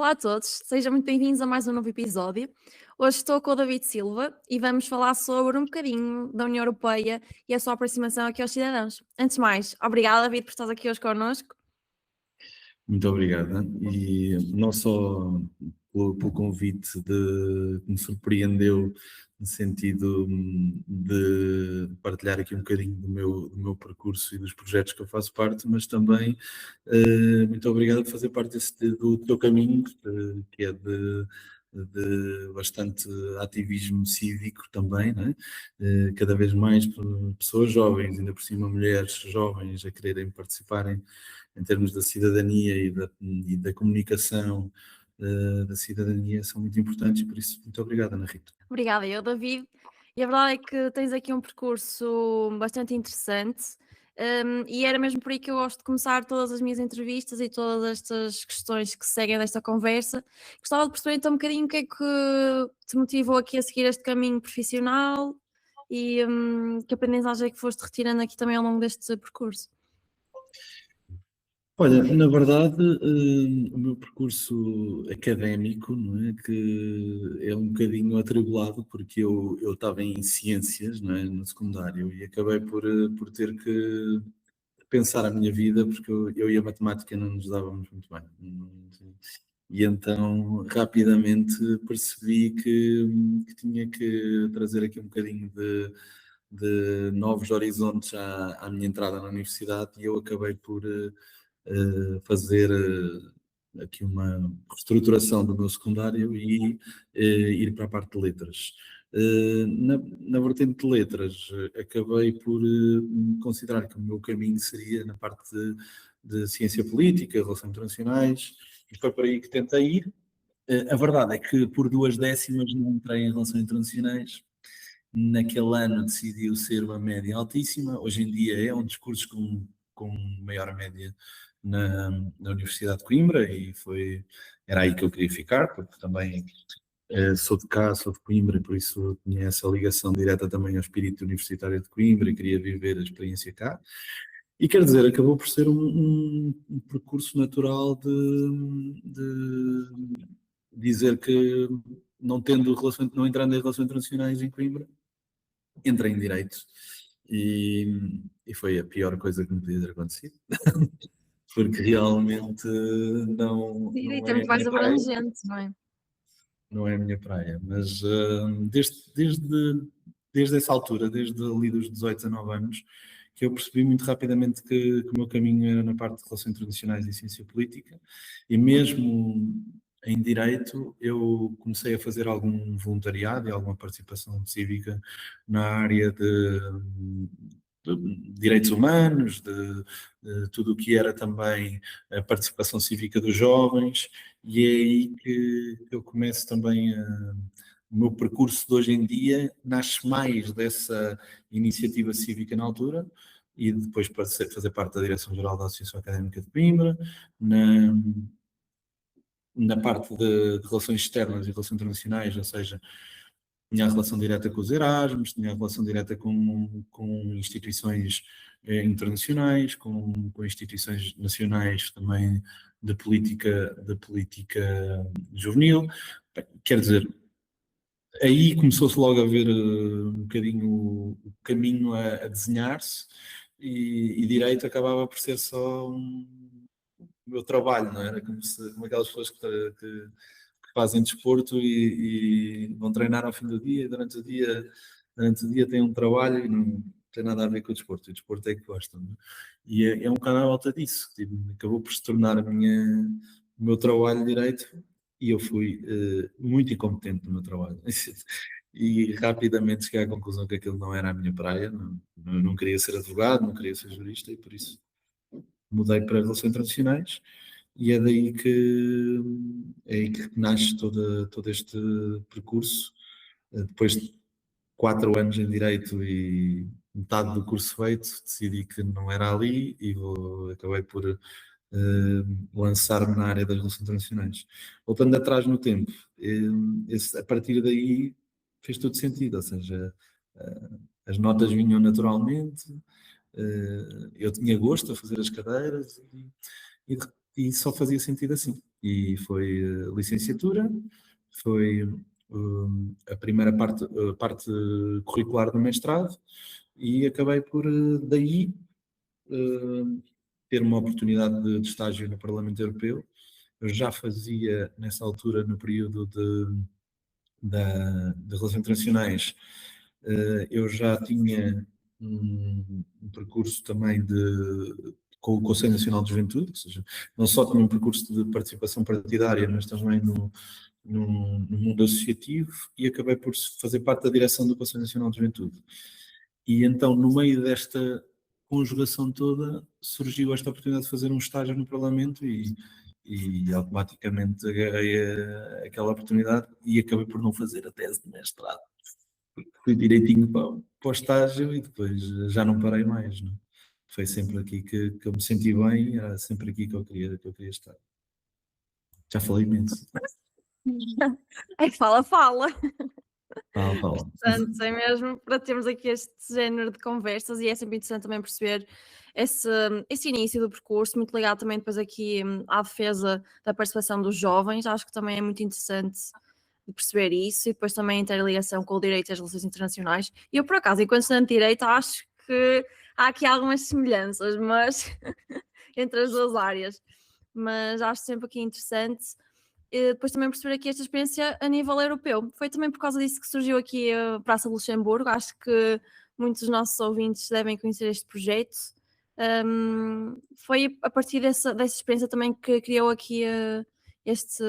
Olá a todos, sejam muito bem-vindos a mais um novo episódio. Hoje estou com o David Silva e vamos falar sobre um bocadinho da União Europeia e a sua aproximação aqui aos cidadãos. Antes de mais, obrigada, David, por estar aqui hoje connosco. Muito obrigada. E não só pelo convite que me surpreendeu no sentido de partilhar aqui um bocadinho do meu percurso e dos projetos que eu faço parte, mas também muito obrigado por fazer parte do teu caminho, que é de bastante ativismo cívico também, não é? Cada vez mais pessoas jovens, ainda por cima mulheres jovens a quererem participarem em termos da cidadania e da comunicação da cidadania são muito importantes e por isso muito obrigado, Ana Rita. Obrigada, eu, David. E a verdade é que tens aqui um percurso bastante interessante. E era mesmo por aí que eu gosto de começar todas as minhas entrevistas e todas estas questões que seguem desta conversa. Gostava de perceber então um bocadinho o que é que te motivou aqui a seguir este caminho profissional e que aprendizagem é que foste retirando aqui também ao longo deste percurso. Olha, na verdade, o meu percurso académico, não é, que é um bocadinho atribulado, porque eu estava em ciências, não é, no secundário, e acabei por ter que pensar a minha vida, porque eu e a matemática não nos dávamos muito bem. E então, rapidamente, percebi que tinha que trazer aqui um bocadinho de novos horizontes à minha entrada na universidade, e eu acabei por fazer aqui uma reestruturação do meu secundário e ir para a parte de letras. Na vertente de letras, acabei por considerar que o meu caminho seria na parte de ciência política, relações internacionais, e foi por aí que tentei ir. A verdade é que por 2 décimas não entrei em relações internacionais. Naquele ano decidiu ser uma média altíssima. Hoje em dia é um dos cursos com maior média na Universidade de Coimbra e era aí que eu queria ficar, porque também sou de cá, sou de Coimbra e por isso tinha essa ligação direta também ao espírito universitário de Coimbra e queria viver a experiência cá. E quer dizer, acabou por ser um percurso natural de dizer que não entrando em relações internacionais em Coimbra, entrei em Direito e foi a pior coisa que me podia ter acontecido, porque realmente não Direito é é a muito mais minha praia, abrangente, não é? não é a minha praia, mas desde essa altura, desde ali dos 18, 19 anos, que eu percebi muito rapidamente que o meu caminho era na parte de relações internacionais e ciência política, e mesmo em Direito eu comecei a fazer algum voluntariado e alguma participação cívica na área de direitos humanos, de tudo o que era também a participação cívica dos jovens, e é aí que eu começo também o meu percurso de hoje em dia nasce mais dessa iniciativa cívica na altura e depois para fazer parte da Direção-Geral da Associação Académica de Coimbra, na parte de relações externas e relações internacionais, ou seja, tinha a relação direta com os Erasmus, tinha a relação direta com instituições internacionais, com instituições nacionais também de política juvenil. Bem, quer dizer, aí começou-se logo a ver um bocadinho o caminho a desenhar-se e direito acabava por ser só o meu trabalho, não era? Como aquelas pessoas que fazem desporto e vão treinar ao fim do dia e durante o dia têm um trabalho e não tem nada a ver com o desporto. O desporto é que gostam, não é? E é um bocado à volta disso. Tipo, acabou por se tornar o meu trabalho de direito e eu fui muito incompetente no meu trabalho. E rapidamente cheguei à conclusão que aquilo não era a minha praia, não queria ser advogado, não queria ser jurista e por isso mudei para relações internacionais e é aí que nasce todo este percurso. Depois de 4 anos em Direito e metade do curso feito, decidi que não era ali e acabei por lançar-me na área das relações internacionais. Voltando atrás no tempo, a partir daí fez todo sentido, ou seja, as notas vinham naturalmente, eu tinha gosto a fazer as cadeiras e só fazia sentido assim. e foi licenciatura, foi a primeira parte curricular do mestrado, e acabei por, daí, ter uma oportunidade de estágio no Parlamento Europeu. Eu já fazia, nessa altura, no período de Relações Internacionais, eu já tinha um percurso também com o Conselho Nacional de Juventude, ou seja, não só tinha um percurso de participação partidária, mas também no mundo associativo, e acabei por fazer parte da direção do Conselho Nacional de Juventude. E então, no meio desta conjugação toda, surgiu esta oportunidade de fazer um estágio no Parlamento, e automaticamente agarrei aquela oportunidade e acabei por não fazer a tese de mestrado. Fui direitinho para o estágio e depois já não parei mais. Não? Foi sempre aqui que eu me senti bem, era sempre aqui que eu queria estar. Já falei imenso. Fala, fala. Fala. Portanto, é mesmo para termos aqui este género de conversas, e é sempre interessante também perceber esse início do percurso, muito ligado também depois aqui à defesa da participação dos jovens. Acho que também é muito interessante de perceber isso, e depois também a interligação com o direito e as relações internacionais. E eu, por acaso, enquanto estudante de direito, acho que há aqui algumas semelhanças, mas entre as duas áreas. Mas acho sempre aqui interessante depois também perceber aqui esta experiência a nível europeu. Foi também por causa disso que surgiu aqui a Praça de Luxemburgo. Acho que muitos dos nossos ouvintes devem conhecer este projeto. Foi a partir dessa experiência também que criou aqui este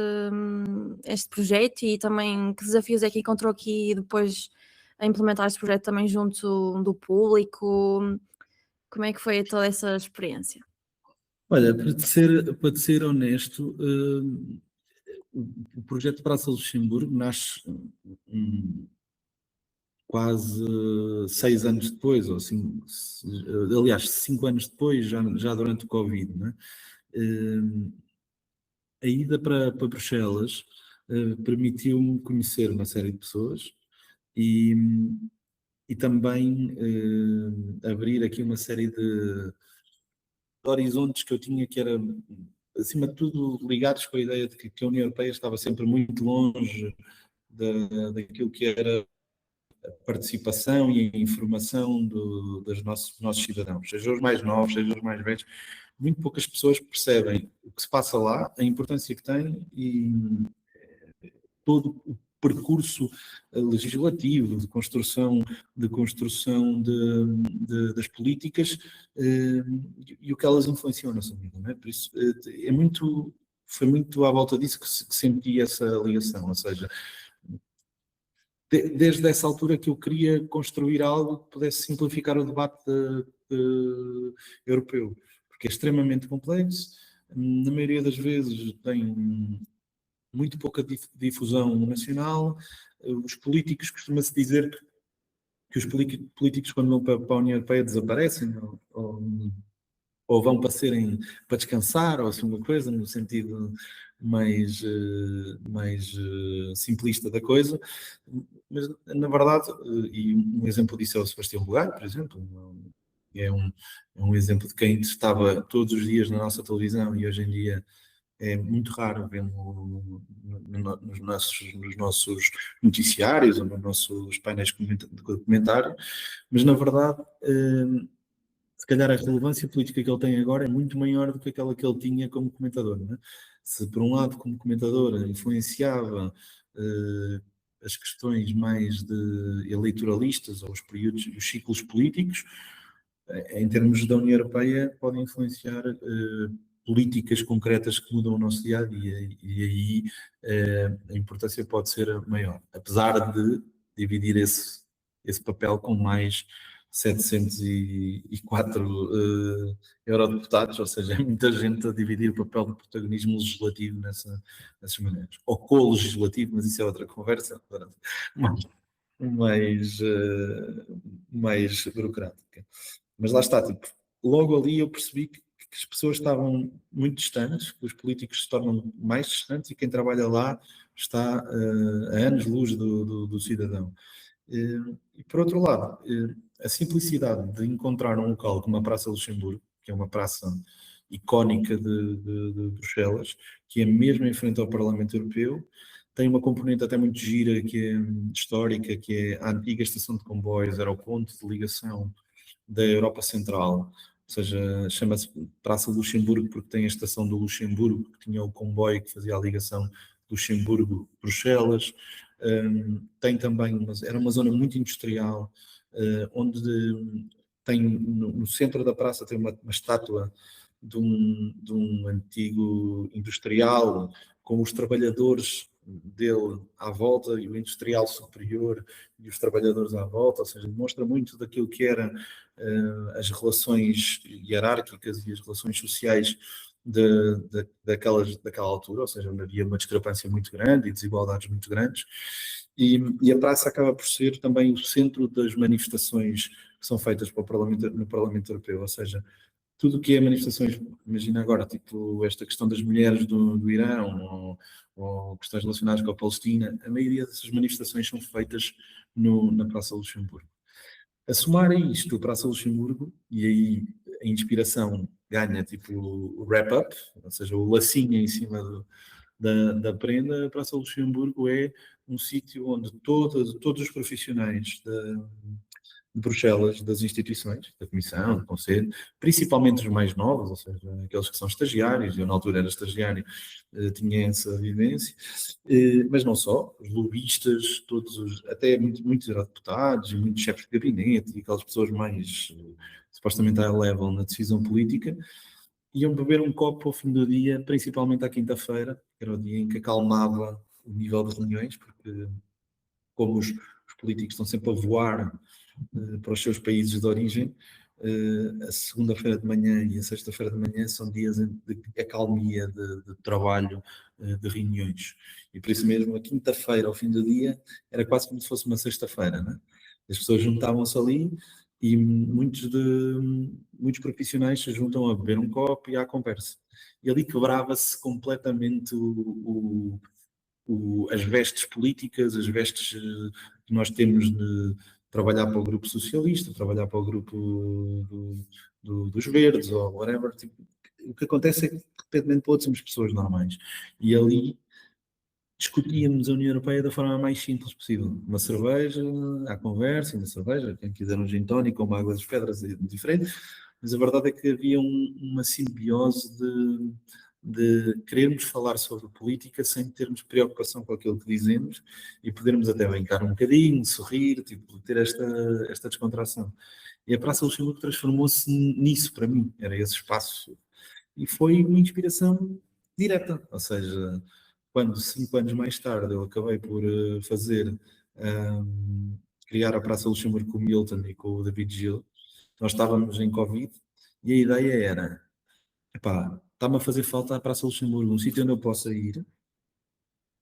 projeto, e também que desafios é que encontrou aqui depois a implementar este projeto também junto do público. Como é que foi toda essa experiência? Olha, para te ser honesto, o projeto Praça Luxemburgo nasce quase 6 anos depois, ou assim, aliás, 5 anos depois, já durante o Covid, né? A ida para Bruxelas permitiu-me conhecer uma série de pessoas, e também abrir aqui uma série de horizontes que eu tinha, que era, acima de tudo, ligados com a ideia de que a União Europeia estava sempre muito longe daquilo que era a participação e a informação dos nossos cidadãos, seja os mais novos, seja os mais velhos. Muito poucas pessoas percebem o que se passa lá, a importância que tem, e todo o percurso legislativo das políticas, e o que elas influenciam na sua vida. Não é? Por isso, foi muito à volta disso que senti essa ligação, ou seja, desde essa altura que eu queria construir algo que pudesse simplificar o debate europeu, porque é extremamente complexo, na maioria das vezes tem muito pouca difusão nacional. Os políticos, costuma-se dizer que os políticos, quando vão para a União Europeia, desaparecem, ou vão para descansar, ou assim uma coisa, no sentido mais simplista da coisa. Mas, na verdade, e um exemplo disso é o Sebastião Bugalho, por exemplo, é um exemplo de quem estava todos os dias na nossa televisão, e hoje em dia é muito raro vê-lo nos nossos noticiários ou nos nossos painéis de comentário, mas na verdade, se calhar a relevância política que ele tem agora é muito maior do que aquela que ele tinha como comentador. Não é? Se por um lado, como comentador, influenciava as questões mais eleitoralistas, ou os períodos, os ciclos políticos, em termos da União Europeia, pode influenciar políticas concretas que mudam o nosso dia a dia, e aí a importância pode ser maior, apesar de dividir esse papel com mais 704 eurodeputados, ou seja, é muita gente a dividir o papel de protagonismo legislativo nessas maneiras, ou co-legislativo, mas isso é outra conversa, mais burocrática. Mas lá está, tipo, logo ali eu percebi que as pessoas estavam muito distantes, que os políticos se tornam mais distantes, e quem trabalha lá está a anos-luz do cidadão. E por outro lado, a simplicidade de encontrar um local como a Praça Luxemburgo, que é uma praça icónica de Bruxelas, que é mesmo em frente ao Parlamento Europeu. Tem uma componente até muito gira, que é histórica, que é a antiga estação de comboios, era o ponto de ligação da Europa Central, ou seja, chama-se Praça Luxemburgo porque tem a estação do Luxemburgo, que tinha o comboio que fazia a ligação Luxemburgo-Bruxelas. Tem também, era uma zona muito industrial, onde tem, no centro da praça tem uma estátua de um antigo industrial com os trabalhadores dele à volta e o industrial superior e os trabalhadores à volta, ou seja, demonstra muito daquilo que era as relações hierárquicas e as relações sociais daquela altura, ou seja, onde havia uma discrepância muito grande e desigualdades muito grandes, e a praça acaba por ser também o centro das manifestações que são feitas no Parlamento Europeu, ou seja, tudo o que é manifestações, imagina agora, tipo esta questão das mulheres do Irão, ou questões relacionadas com a Palestina, a maioria dessas manifestações são feitas na Praça Luxemburgo. A somar a isto, a Praça Luxemburgo, e aí a inspiração ganha tipo o wrap-up, ou seja, o lacinho em cima da prenda, a Praça Luxemburgo é um sítio onde todos os profissionais de Bruxelas, das instituições, da Comissão, do Conselho, principalmente os mais novos, ou seja, aqueles que são estagiários, eu na altura era estagiário, tinha essa vivência, mas não só, os lobistas, até muitos eurodeputados, muitos chefes de gabinete e aquelas pessoas mais supostamente high level na decisão política, iam beber um copo ao fim do dia, principalmente à quinta-feira, que era o dia em que acalmava o nível de reuniões, porque como os políticos estão sempre a voar para os seus países de origem, a segunda-feira de manhã e a sexta-feira de manhã são dias de acalmia, de trabalho, de reuniões. E por isso mesmo, a quinta-feira, ao fim do dia, era quase como se fosse uma sexta-feira, né? As pessoas juntavam-se ali e muitos profissionais se juntam a beber um copo e à conversa. E ali quebrava-se completamente as vestes políticas, as vestes que nós temos de trabalhar para o grupo socialista, trabalhar para o grupo dos verdes ou whatever. Tipo, o que acontece é que, de repente, todos somos pessoas normais. E ali discutíamos a União Europeia da forma mais simples possível. Uma cerveja, à conversa, uma cerveja, quem quiser um gin tônico com uma água das pedras é diferente, mas a verdade é que havia uma simbiose de querermos falar sobre política sem termos preocupação com aquilo que dizemos e podermos até brincar um bocadinho, sorrir, tipo, ter esta descontração. E a Praça Luxemburgo transformou-se nisso para mim, era esse espaço. E foi uma inspiração direta, ou seja, quando 5 anos mais tarde eu acabei por criar a Praça Luxemburgo com o Milton e com o David Gil, nós estávamos em Covid e a ideia era, epá, está-me a fazer falta a Praça Luxemburgo, um sítio onde eu possa ir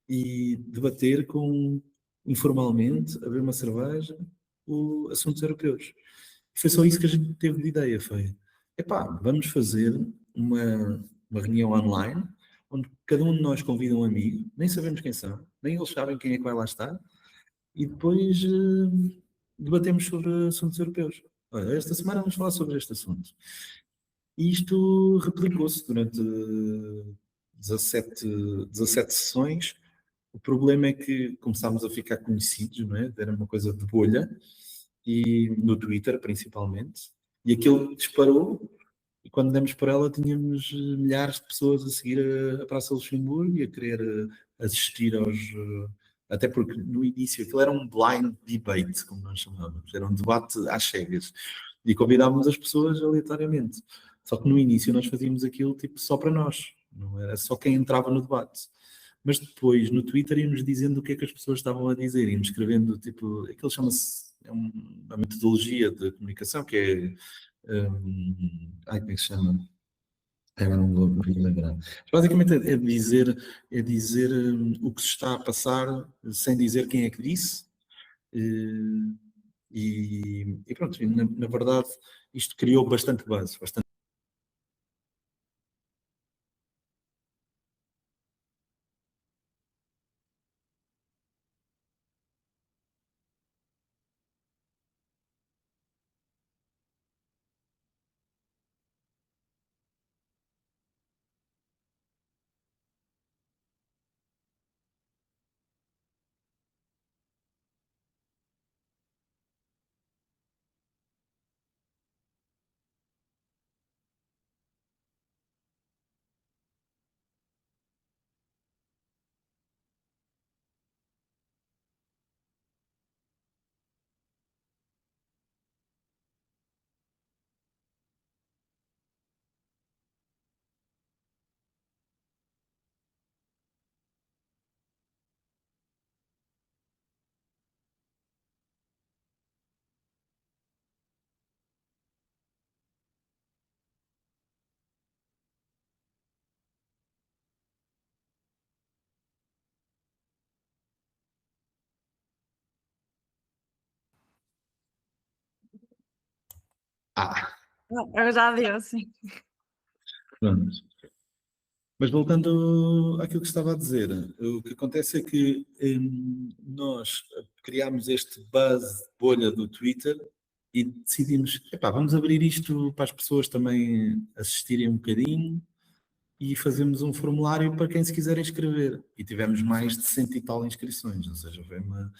e debater informalmente, a beber uma cerveja, assuntos europeus. Foi só isso que a gente teve de ideia, foi, epá, vamos fazer uma reunião online, onde cada um de nós convida um amigo, nem sabemos quem são, nem eles sabem quem é que vai lá estar, e depois debatemos sobre assuntos europeus. Olha, esta semana vamos falar sobre este assunto. E isto replicou-se durante 17, 17 sessões. O problema é que começámos a ficar conhecidos, não é? Era uma coisa de bolha, e no Twitter principalmente, e aquilo disparou, e quando demos por ela tínhamos milhares de pessoas a seguir a Praça Luxemburgo e a querer assistir até porque no início aquilo era um blind debate, como nós chamávamos, era um debate às cegas, e convidávamos as pessoas aleatoriamente. Só que no início nós fazíamos aquilo tipo só para nós, não era só quem entrava no debate. Mas depois no Twitter íamos dizendo o que é que as pessoas estavam a dizer, íamos escrevendo tipo, aquilo chama-se, uma metodologia de comunicação que como é que se chama? Agora não vou me lembrar. Basicamente é dizer o que se está a passar sem dizer quem é que disse. eh, e pronto, na verdade isto criou bastante buzz, bastante. Ah, Eu já deu, sim. pronto. Mas voltando àquilo que estava a dizer, o que acontece é que nós criámos este buzz, bolha do Twitter e decidimos, epá, vamos abrir isto para as pessoas também assistirem um bocadinho e fazemos um formulário para quem se quiser inscrever. E tivemos mais de 100 e tal inscrições, ou seja, foi uma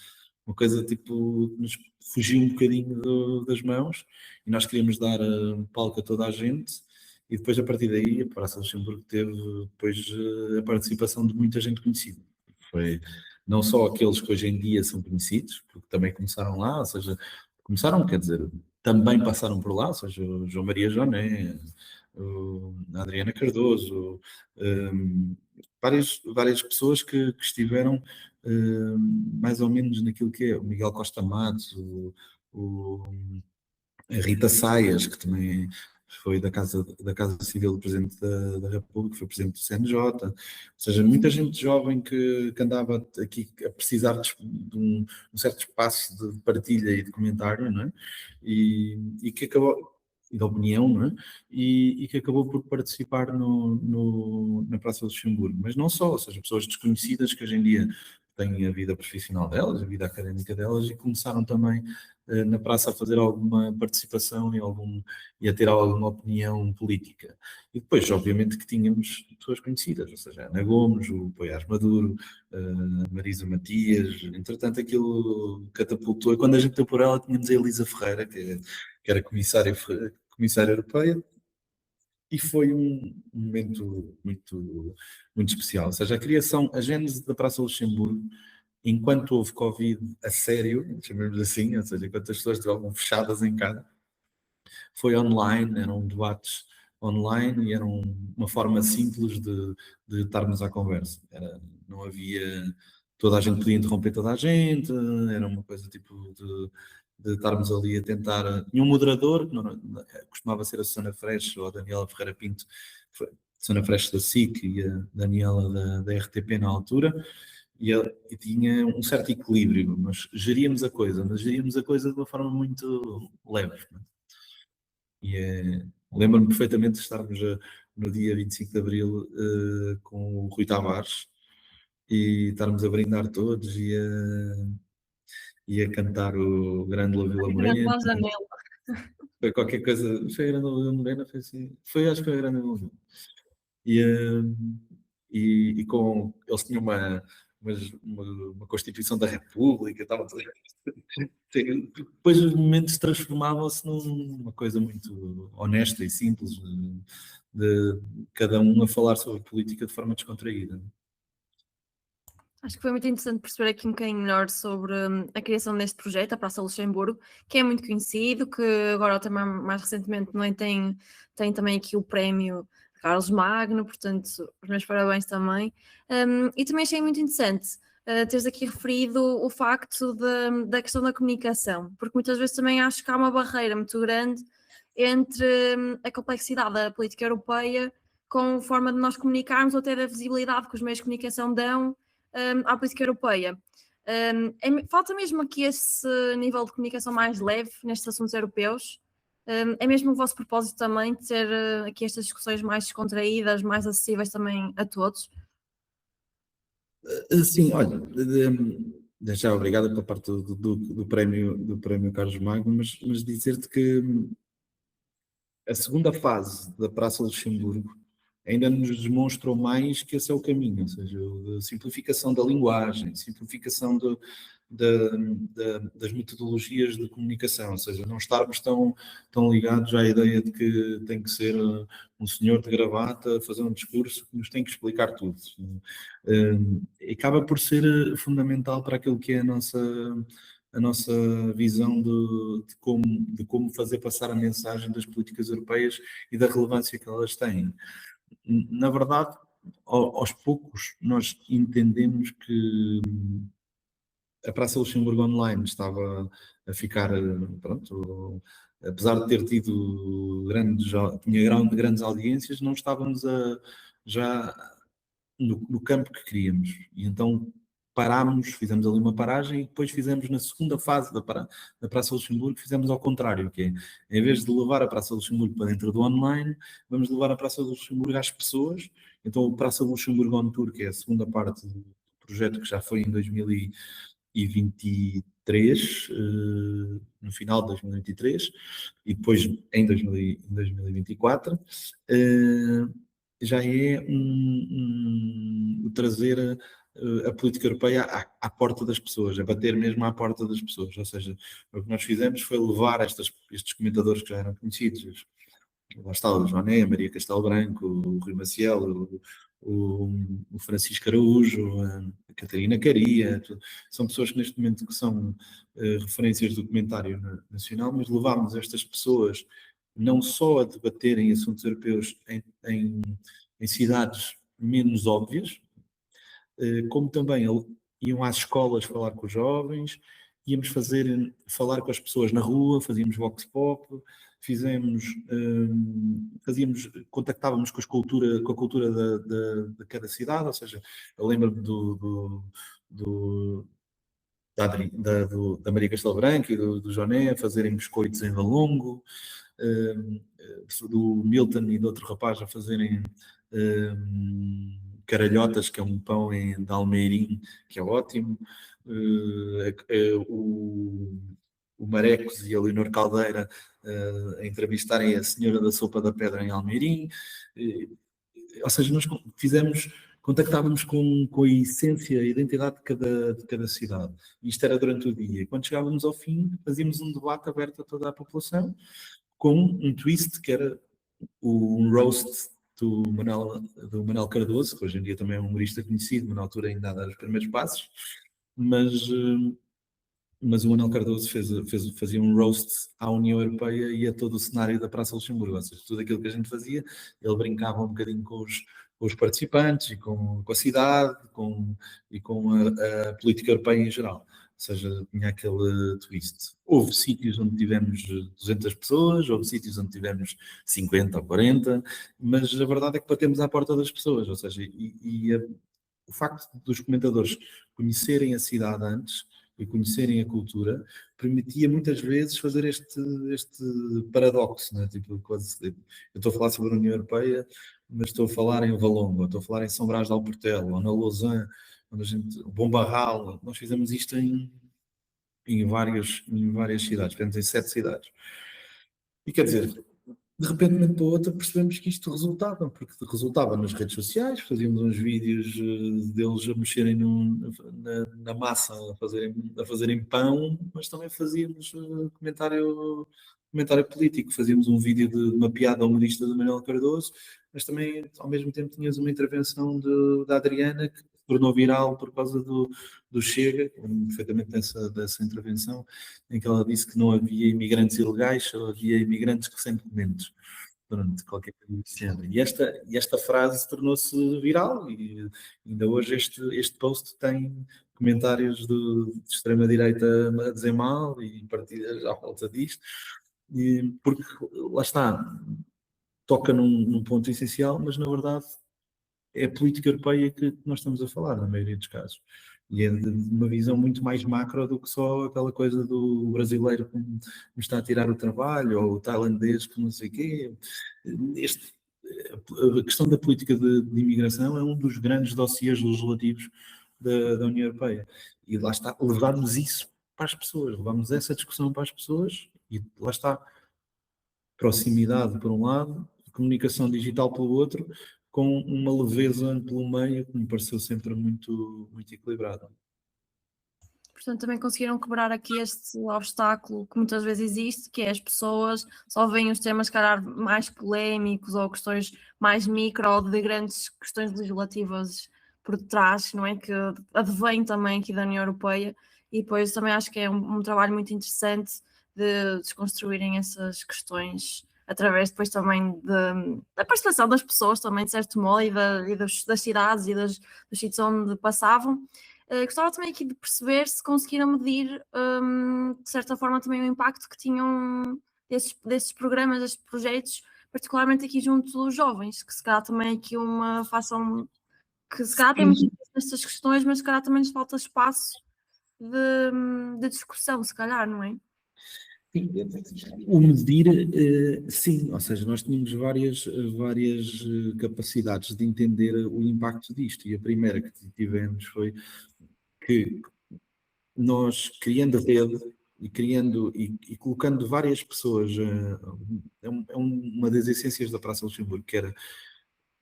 coisa tipo, nos fugiu um bocadinho das mãos e nós queríamos dar palco a toda a gente e depois a partir daí a Praça Luxemburgo teve depois a participação de muita gente conhecida. Foi não só aqueles que hoje em dia são conhecidos, porque também começaram lá, ou seja, começaram, quer dizer, também passaram por lá, ou seja, o João Maria Joné, a Adriana Cardoso, várias pessoas que estiveram mais ou menos naquilo que é o Miguel Costa Matos, o- a Rita Saias, que também foi da Casa Civil do Presidente da República, foi Presidente do CNJ, ou seja, muita gente jovem que andava aqui a precisar de um certo espaço de partilha e de comentário, não é? E que acabou, e de opinião, não é? E que acabou por participar na Praça do Luxemburgo, mas não só, ou seja, pessoas desconhecidas que hoje em dia têm a vida profissional delas, a vida académica delas e começaram também na praça a fazer alguma participação e a ter alguma opinião política. E depois, obviamente, que tínhamos pessoas conhecidas, ou seja, Ana Gomes, o Poiás Maduro, Marisa Matias, entretanto aquilo catapultou, e quando a gente deu por ela tínhamos a Elisa Ferreira, que era comissária europeia, e foi um momento muito especial. Ou seja, a gênese da Praça Luxemburgo, enquanto houve Covid a sério, chamemos assim, ou seja, enquanto as pessoas estavam fechadas em casa, foi online, eram debates online e eram uma forma simples de estarmos à conversa. Não havia, toda a gente podia interromper toda a gente, era uma coisa tipo de estarmos ali a tentar. Tinha um moderador, que costumava ser a Susana Fresh ou a Daniela Ferreira Pinto, Susana Fresh da SIC e a Daniela da RTP na altura, e tinha um certo equilíbrio, mas geríamos a coisa de uma forma muito leve. Não é? Lembro-me perfeitamente de estarmos no dia 25 de Abril com o Rui Tavares e estarmos a brindar todos e a cantar o Grande La Vila Morena. Na janela. Foi qualquer coisa, foi a Grande La Vila Morena, foi assim, acho que foi a Grande La Vila Morena. E, eles tinham uma Constituição da República, estava tudo. Depois os momentos transformavam-se numa coisa muito honesta e simples, de cada um a falar sobre política de forma descontraída. Acho que foi muito interessante perceber aqui um bocadinho melhor sobre a criação deste projeto, a Praça Luxemburgo, que é muito conhecido, que agora também mais recentemente não é, tem também aqui o prémio Carlos Magno, portanto, os meus parabéns também. E também achei muito interessante teres aqui referido o facto da questão da comunicação, porque muitas vezes também acho que há uma barreira muito grande entre a complexidade da política europeia com a forma de nós comunicarmos ou até da visibilidade que os meios de comunicação dão à política europeia. Falta mesmo aqui esse nível de comunicação mais leve nestes assuntos europeus. É mesmo o vosso propósito também de ter aqui estas discussões mais descontraídas, mais acessíveis também a todos? Sim, olha, já obrigado pela parte do prémio Carlos Magno, mas dizer-te que a segunda fase da Praça Luxemburgo ainda nos demonstrou mais que esse é o caminho, ou seja, a simplificação da linguagem, simplificação das metodologias de comunicação, ou seja, não estarmos tão ligados à ideia de que tem que ser um senhor de gravata a fazer um discurso que nos tem que explicar tudo. Acaba por ser fundamental para aquilo que é a nossa visão de como fazer passar a mensagem das políticas europeias e da relevância que elas têm. Na verdade, aos poucos, nós entendemos que a Praça Luxemburgo Online estava a ficar, pronto, apesar de ter tido tinha grandes audiências, não estávamos já no campo que queríamos. E então parámos, fizemos ali uma paragem e depois fizemos na segunda fase da Praça Luxemburgo, fizemos ao contrário, que é, em vez de levar a Praça Luxemburgo para dentro do online, vamos levar a Praça Luxemburgo às pessoas. Então o Praça Luxemburgo On Tour, que é a segunda parte do projeto, que já foi em 2023, no final de 2023, e depois em 2024, já é o trazer a política europeia à porta das pessoas, a bater mesmo à porta das pessoas. Ou seja, o que nós fizemos foi levar estes comentadores que já eram conhecidos, lá está o Joné, a Maria Castelo Branco, o Rui Maciel, o Francisco Araújo, a Catarina Caria, são pessoas que neste momento que são referências do documentário nacional, mas levámos estas pessoas não só a debaterem assuntos europeus em cidades menos óbvias, como também iam às escolas falar com os jovens, íamos falar com as pessoas na rua, fazíamos vox pop, contactávamos com a cultura de cada cidade, ou seja, eu lembro-me da Maria Castelo Branco e do Joné fazerem biscoitos em Valongo, do Milton e do outro rapaz a fazerem caralhotas, que é um pão de Almeirim, que é ótimo, o Marecos e a Leonor Caldeira a entrevistarem a Senhora da Sopa da Pedra em Almeirim, ou seja, nós contactávamos com a essência, a identidade de cada cidade. Isto era durante o dia. Quando chegávamos ao fim, fazíamos um debate aberto a toda a população, com um twist que era um roast do Manuel Cardoso, que hoje em dia também é um humorista conhecido, mas na altura ainda a dar os primeiros passos, mas o Manuel Cardoso fazia um roast à União Europeia e a todo o cenário da Praça Luxemburgo, ou seja, tudo aquilo que a gente fazia, ele brincava um bocadinho com os participantes e com a cidade e com a política europeia em geral. Ou seja, tinha aquele twist. Houve sítios onde tivemos 200 pessoas, houve sítios onde tivemos 50 ou 40, mas a verdade é que batemos à porta das pessoas, ou seja, o facto dos comentadores conhecerem a cidade antes e conhecerem a cultura, permitia muitas vezes fazer este paradoxo, né? Tipo, eu estou a falar sobre a União Europeia, mas estou a falar em Valongo, estou a falar em São Brás de Alportel, ou na Lausanne, Bombarral. Nós fizemos isto em várias cidades, fizemos em 7 cidades. E quer dizer, de repente, de para outra, percebemos que isto resultava, porque resultava nas redes sociais, fazíamos uns vídeos deles a mexerem na massa, a fazerem pão, mas também fazíamos comentário político, fazíamos um vídeo de uma piada humorista do Manuel Cardoso, mas também, ao mesmo tempo, tinhas uma intervenção da Adriana, que se tornou viral por causa do Chega, perfeitamente dessa intervenção, em que ela disse que não havia imigrantes ilegais, só havia imigrantes sem documentos. Pronto, qualquer coisa do género. E esta frase tornou-se viral e ainda hoje este post tem comentários de extrema-direita a dizer mal e partidas à volta disto, porque lá está, toca num ponto essencial, mas na verdade é a política europeia que nós estamos a falar, na maioria dos casos. E é de uma visão muito mais macro do que só aquela coisa do brasileiro que me está a tirar o trabalho, ou o tailandês que não sei o quê. A questão da política de imigração é um dos grandes dossiês legislativos da União Europeia. E lá está, levarmos isso para as pessoas, levarmos essa discussão para as pessoas, e lá está, proximidade por um lado, comunicação digital pelo outro, com uma leveza pelo meio que me pareceu sempre muito, muito equilibrada. Portanto, também conseguiram quebrar aqui este obstáculo que muitas vezes existe, que é as pessoas só veem os temas, calhar, mais polémicos ou questões mais micro ou de grandes questões legislativas por detrás, não é? Que advém também aqui da União Europeia, e depois também acho que é um trabalho muito interessante de desconstruírem essas questões através depois também da participação das pessoas também, de certo modo, das cidades e dos sítios onde passavam. Gostava também aqui de perceber se conseguiram medir, de certa forma, também o impacto que tinham desses programas, desses projetos, particularmente aqui junto dos jovens, que se calhar também aqui façam, que se calhar tem muita nestas questões, mas se calhar também nos falta espaço de discussão, se calhar, não é? Sim, o medir, sim, ou seja, nós tínhamos várias capacidades de entender o impacto disto, e a primeira que tivemos foi que nós, criando rede e colocando várias pessoas, é uma das essências da Praça Luxemburgo, que era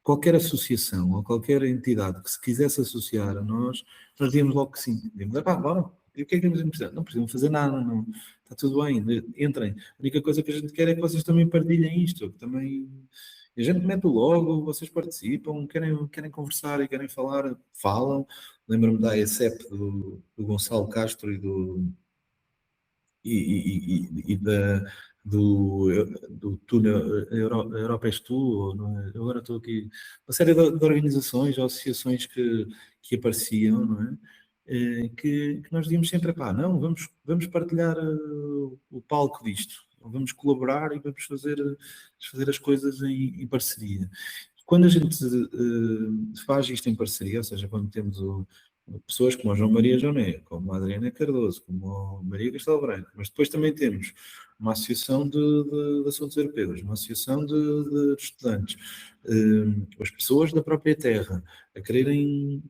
qualquer associação ou qualquer entidade que se quisesse associar a nós dizíamos logo que sim. Dizíamos, pá, bora. E o que é que temos precisar? Não precisam fazer nada, não. Está tudo bem, entrem. A única coisa que a gente quer é que vocês também partilhem isto, que também a gente mete logo, vocês participam, querem conversar e querem falar, falam. Lembro-me da AECEP do Gonçalo Castro do Tu na Europa és tu, ou não é? Eu agora estou aqui, uma série de organizações ou associações que apareciam, não é? Que nós dizíamos sempre, pá, não, vamos partilhar o palco disto, vamos colaborar e vamos fazer as coisas em parceria. Quando a gente faz isto em parceria, ou seja, quando temos pessoas como a João Maria Joné, como a Adriana Cardoso, como a Maria Castelo Branco, mas depois também temos uma associação de assuntos europeus, uma associação de estudantes, as pessoas da própria terra a quererem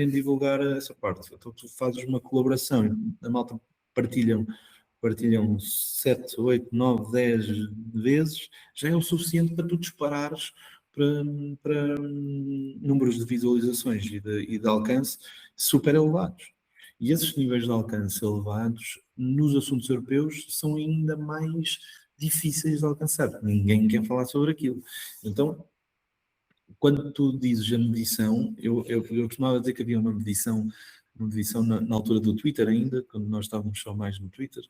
divulgar essa parte. Então tu fazes uma colaboração, a malta partilham 7, 8, 9, 10 vezes, já é o suficiente para tu disparares para números de visualizações e de alcance super elevados. E esses níveis de alcance elevados nos assuntos europeus são ainda mais difíceis de alcançar, porque ninguém quer falar sobre aquilo. Então, quando tu dizes a medição, eu costumava dizer que havia uma medição na altura do Twitter ainda, quando nós estávamos só mais no Twitter.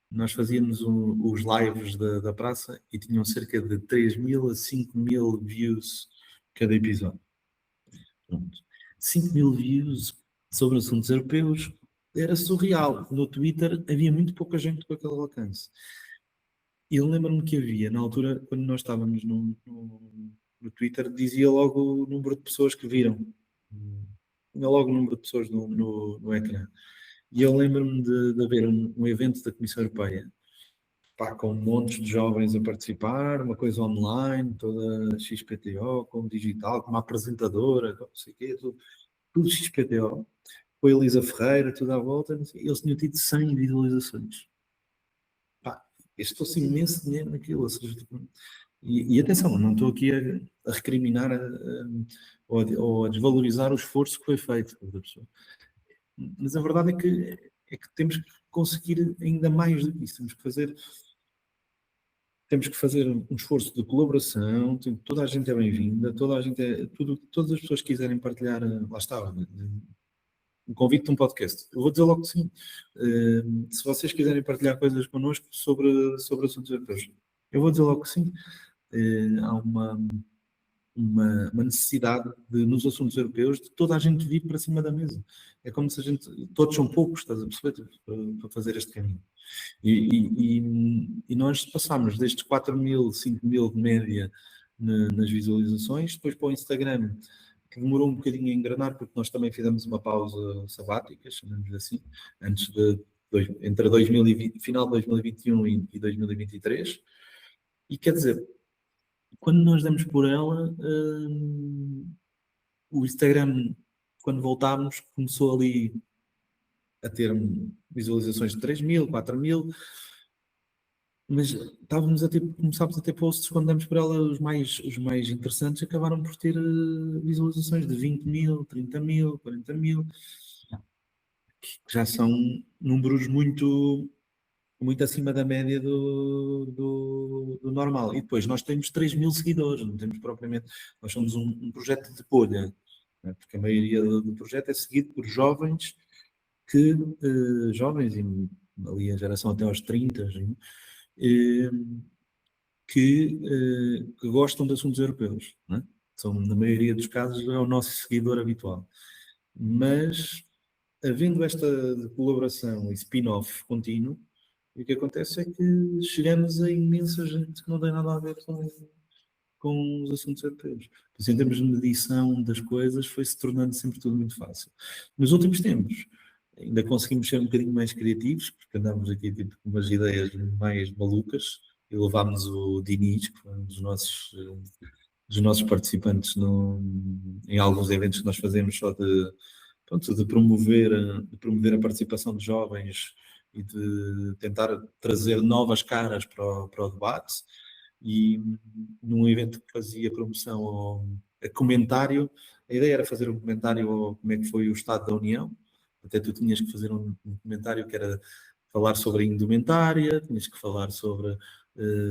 Nós fazíamos os lives da praça e tinham cerca de 3.000 a 5.000 views cada episódio. Pronto. 5.000 views sobre assuntos europeus era surreal. No Twitter havia muito pouca gente com aquele alcance. E eu lembro-me que havia, na altura, quando nós estávamos no Twitter, dizia logo o número de pessoas que viram. Tinha logo o número de pessoas no ecrã. E eu lembro-me de haver um evento da Comissão Europeia, pá, com montes de jovens a participar, uma coisa online, toda XPTO, como digital, com uma apresentadora, não sei o quê, tudo XPTO. Com a Elisa Ferreira, tudo à volta, não sei, eles tinham tido 100 visualizações. Pá, estou-se imenso dinheiro naquilo. Ou seja, e atenção, não estou aqui a recriminar ou a desvalorizar o esforço que foi feito pela pessoa. Mas a verdade é que temos que conseguir ainda mais do que isso. Temos que fazer um esforço de colaboração, toda a gente é bem-vinda, todas as pessoas que quiserem partilhar, lá está, um convite de um podcast. Eu vou dizer logo que sim. Se vocês quiserem partilhar coisas connosco sobre assuntos europeus, eu vou dizer logo que sim. Há uma necessidade nos assuntos europeus de toda a gente vir para cima da mesa. É como se todos são poucos, estás a perceber, para fazer este caminho. E nós passámos destes 4.000, 5.000 de média nas visualizações, depois para o Instagram, que demorou um bocadinho a engrenar, porque nós também fizemos uma pausa sabática, chamamos assim, entre 2020, final de 2021 e 2023. E quer dizer, quando nós demos por ela, o Instagram, quando voltámos, começou ali a ter visualizações de 3.000, 4.000, mas começámos a ter posts quando demos por ela, os mais interessantes acabaram por ter visualizações de 20.000, 30.000, 40.000, que já são números muito, muito acima da média do normal. E depois nós temos 3.000 seguidores, não temos propriamente, nós somos um projeto de bolha, né? Porque a maioria do projeto é seguido por jovens jovens, e ali a geração até aos 30, que gostam de assuntos europeus, né? São, na maioria dos casos, é o nosso seguidor habitual. Mas, havendo esta colaboração e spin-off contínuo, o que acontece é que chegamos a imensa gente que não tem nada a ver com os assuntos europeus. Por isso, em termos de medição das coisas, foi-se tornando sempre tudo muito fácil. Nos últimos tempos, ainda conseguimos ser um bocadinho mais criativos, porque andámos aqui tipo, com umas ideias mais malucas, e levámos o Diniz, que foi um dos nossos participantes em alguns eventos que nós fazemos só pronto, de promover a participação de jovens e de tentar trazer novas caras para o debate. E num evento que fazia promoção a comentário, a ideia era fazer um comentário ao como é que foi o Estado da União. Até tu tinhas que fazer um comentário que era falar sobre a indumentária, tinhas que falar sobre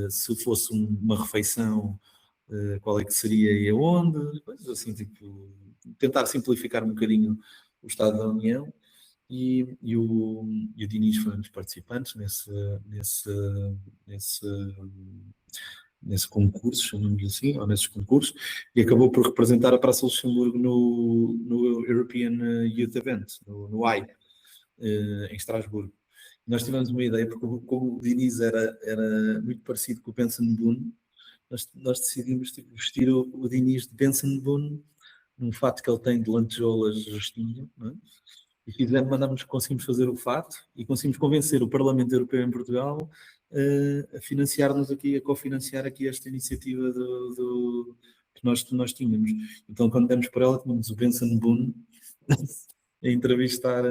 se fosse uma refeição, qual é que seria e aonde, coisas assim, tipo, tentar simplificar um bocadinho o Estado da União. E o Diniz foi um dos participantes nesse, nesse, nesse concurso, chamamos assim, ou nesses concursos, e acabou por representar a Praça Luxemburgo no European Youth Event, no AI, em Estrasburgo. Nós tivemos uma ideia, porque como o Diniz era muito parecido com o Benson Boone, nós decidimos tipo, vestir o Diniz de Benson Boone num fato que ele tem de lantejoulas justinho, não é? E conseguimos fazer o fato e conseguimos convencer o Parlamento Europeu em Portugal a financiar-nos aqui, a cofinanciar aqui esta iniciativa que nós tínhamos. Então, quando demos por ela, tínhamos o Benson Boone a entrevistar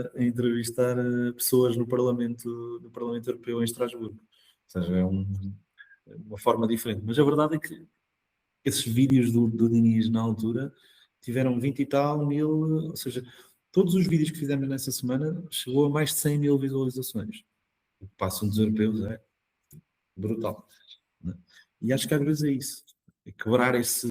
pessoas no Parlamento Europeu em Estrasburgo. Ou seja, é uma forma diferente. Mas a verdade é que esses vídeos do Diniz na altura tiveram 20 e tal mil, ou seja, todos os vídeos que fizemos nessa semana chegou a mais de 100 mil visualizações. O que passam dos europeus é brutal. Né? E acho que às vezes é isso. É quebrar as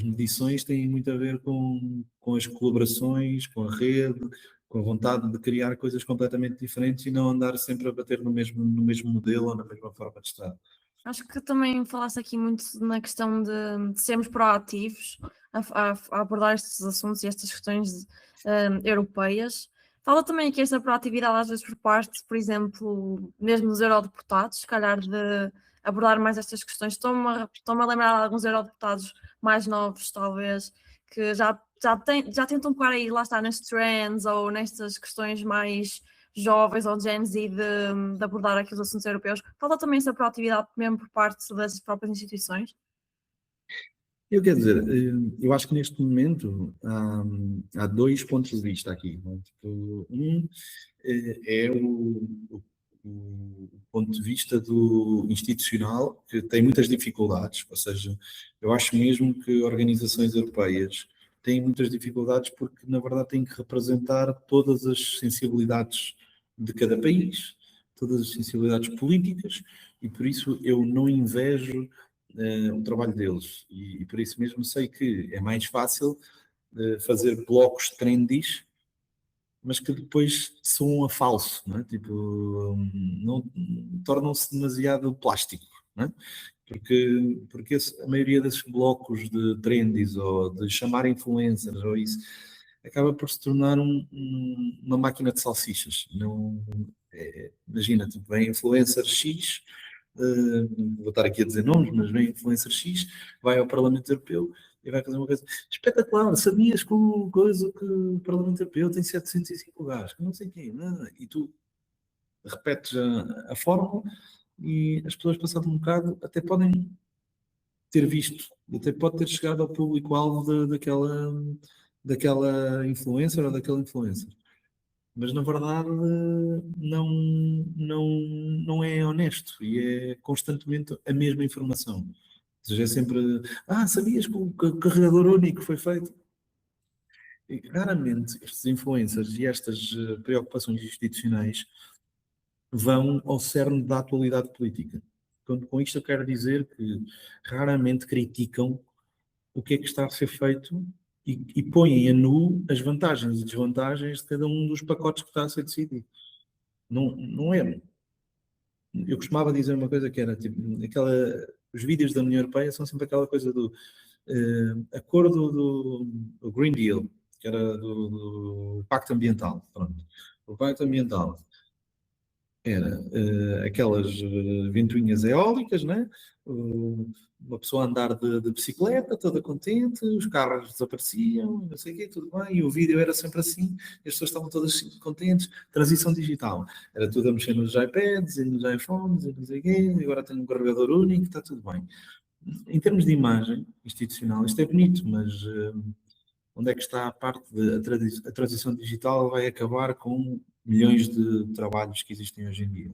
medições tem muito a ver com as colaborações, com a rede, com a vontade de criar coisas completamente diferentes e não andar sempre a bater no mesmo modelo ou na mesma forma de estar. Acho que também falaste aqui muito na questão de sermos proativos a abordar estes assuntos e estas questões europeias. Fala também que esta proatividade às vezes por parte, por exemplo, mesmo dos eurodeputados, se calhar de abordar mais estas questões. Estou-me a lembrar de alguns eurodeputados mais novos, talvez, que já tentam pegar aí, lá está, nas trends ou nestas questões mais jovens ou Gen Z de abordar aqui os assuntos europeus. Falta também essa proatividade mesmo por parte das próprias instituições? Eu quero dizer, eu acho que neste momento há dois pontos de vista aqui. Não é? Tipo, é o ponto de vista do institucional, que tem muitas dificuldades, ou seja, eu acho mesmo que organizações europeias têm muitas dificuldades porque, na verdade, têm que representar todas as sensibilidades de cada país, todas as sensibilidades políticas, e por isso eu não invejo o trabalho deles. E por isso mesmo sei que é mais fácil fazer blocos trendies, mas que depois soam a falso, não é? Tipo, não, tornam-se demasiado plástico, não é? Porque a maioria desses blocos de trendies ou de chamar influencers ou isso acaba por se tornar uma máquina de salsichas. Não, imagina, tipo, vem influencer X, vou estar aqui a dizer nomes, mas vem influencer X, vai ao Parlamento Europeu e vai fazer uma coisa espetacular. Sabias que o Parlamento Europeu tem 705 lugares? Não sei quem, não, e tu repetes a fórmula e as pessoas, passado um bocado, até podem ter visto, até pode ter chegado ao público-alvo daquela influencer ou daquele influencer. Mas na verdade não é honesto e é constantemente a mesma informação. Ou seja, é sempre, sabias que o carregador único foi feito? E, raramente estes influencers e estas preocupações institucionais vão ao cerne da atualidade política. Com isto eu quero dizer que raramente criticam o que é que está a ser feito e põem a nu as vantagens e desvantagens de cada um dos pacotes que está a ser decidido. Não é. Eu costumava dizer uma coisa que era tipo, os vídeos da União Europeia são sempre aquela coisa do acordo do Green Deal, que era do Pacto Ambiental. Pronto. O Pacto Ambiental. era aquelas ventoinhas eólicas, né? Uma pessoa a andar de bicicleta, toda contente, os carros desapareciam, não sei o quê, tudo bem, e o vídeo era sempre assim, as pessoas estavam todas contentes. Transição digital, era tudo a mexer nos iPads e nos iPhones e não sei o quê, e agora tem um carregador único, está tudo bem. Em termos de imagem institucional, isto é bonito, mas onde é que está a parte de a transição digital vai acabar com milhões de trabalhos que existem hoje em dia?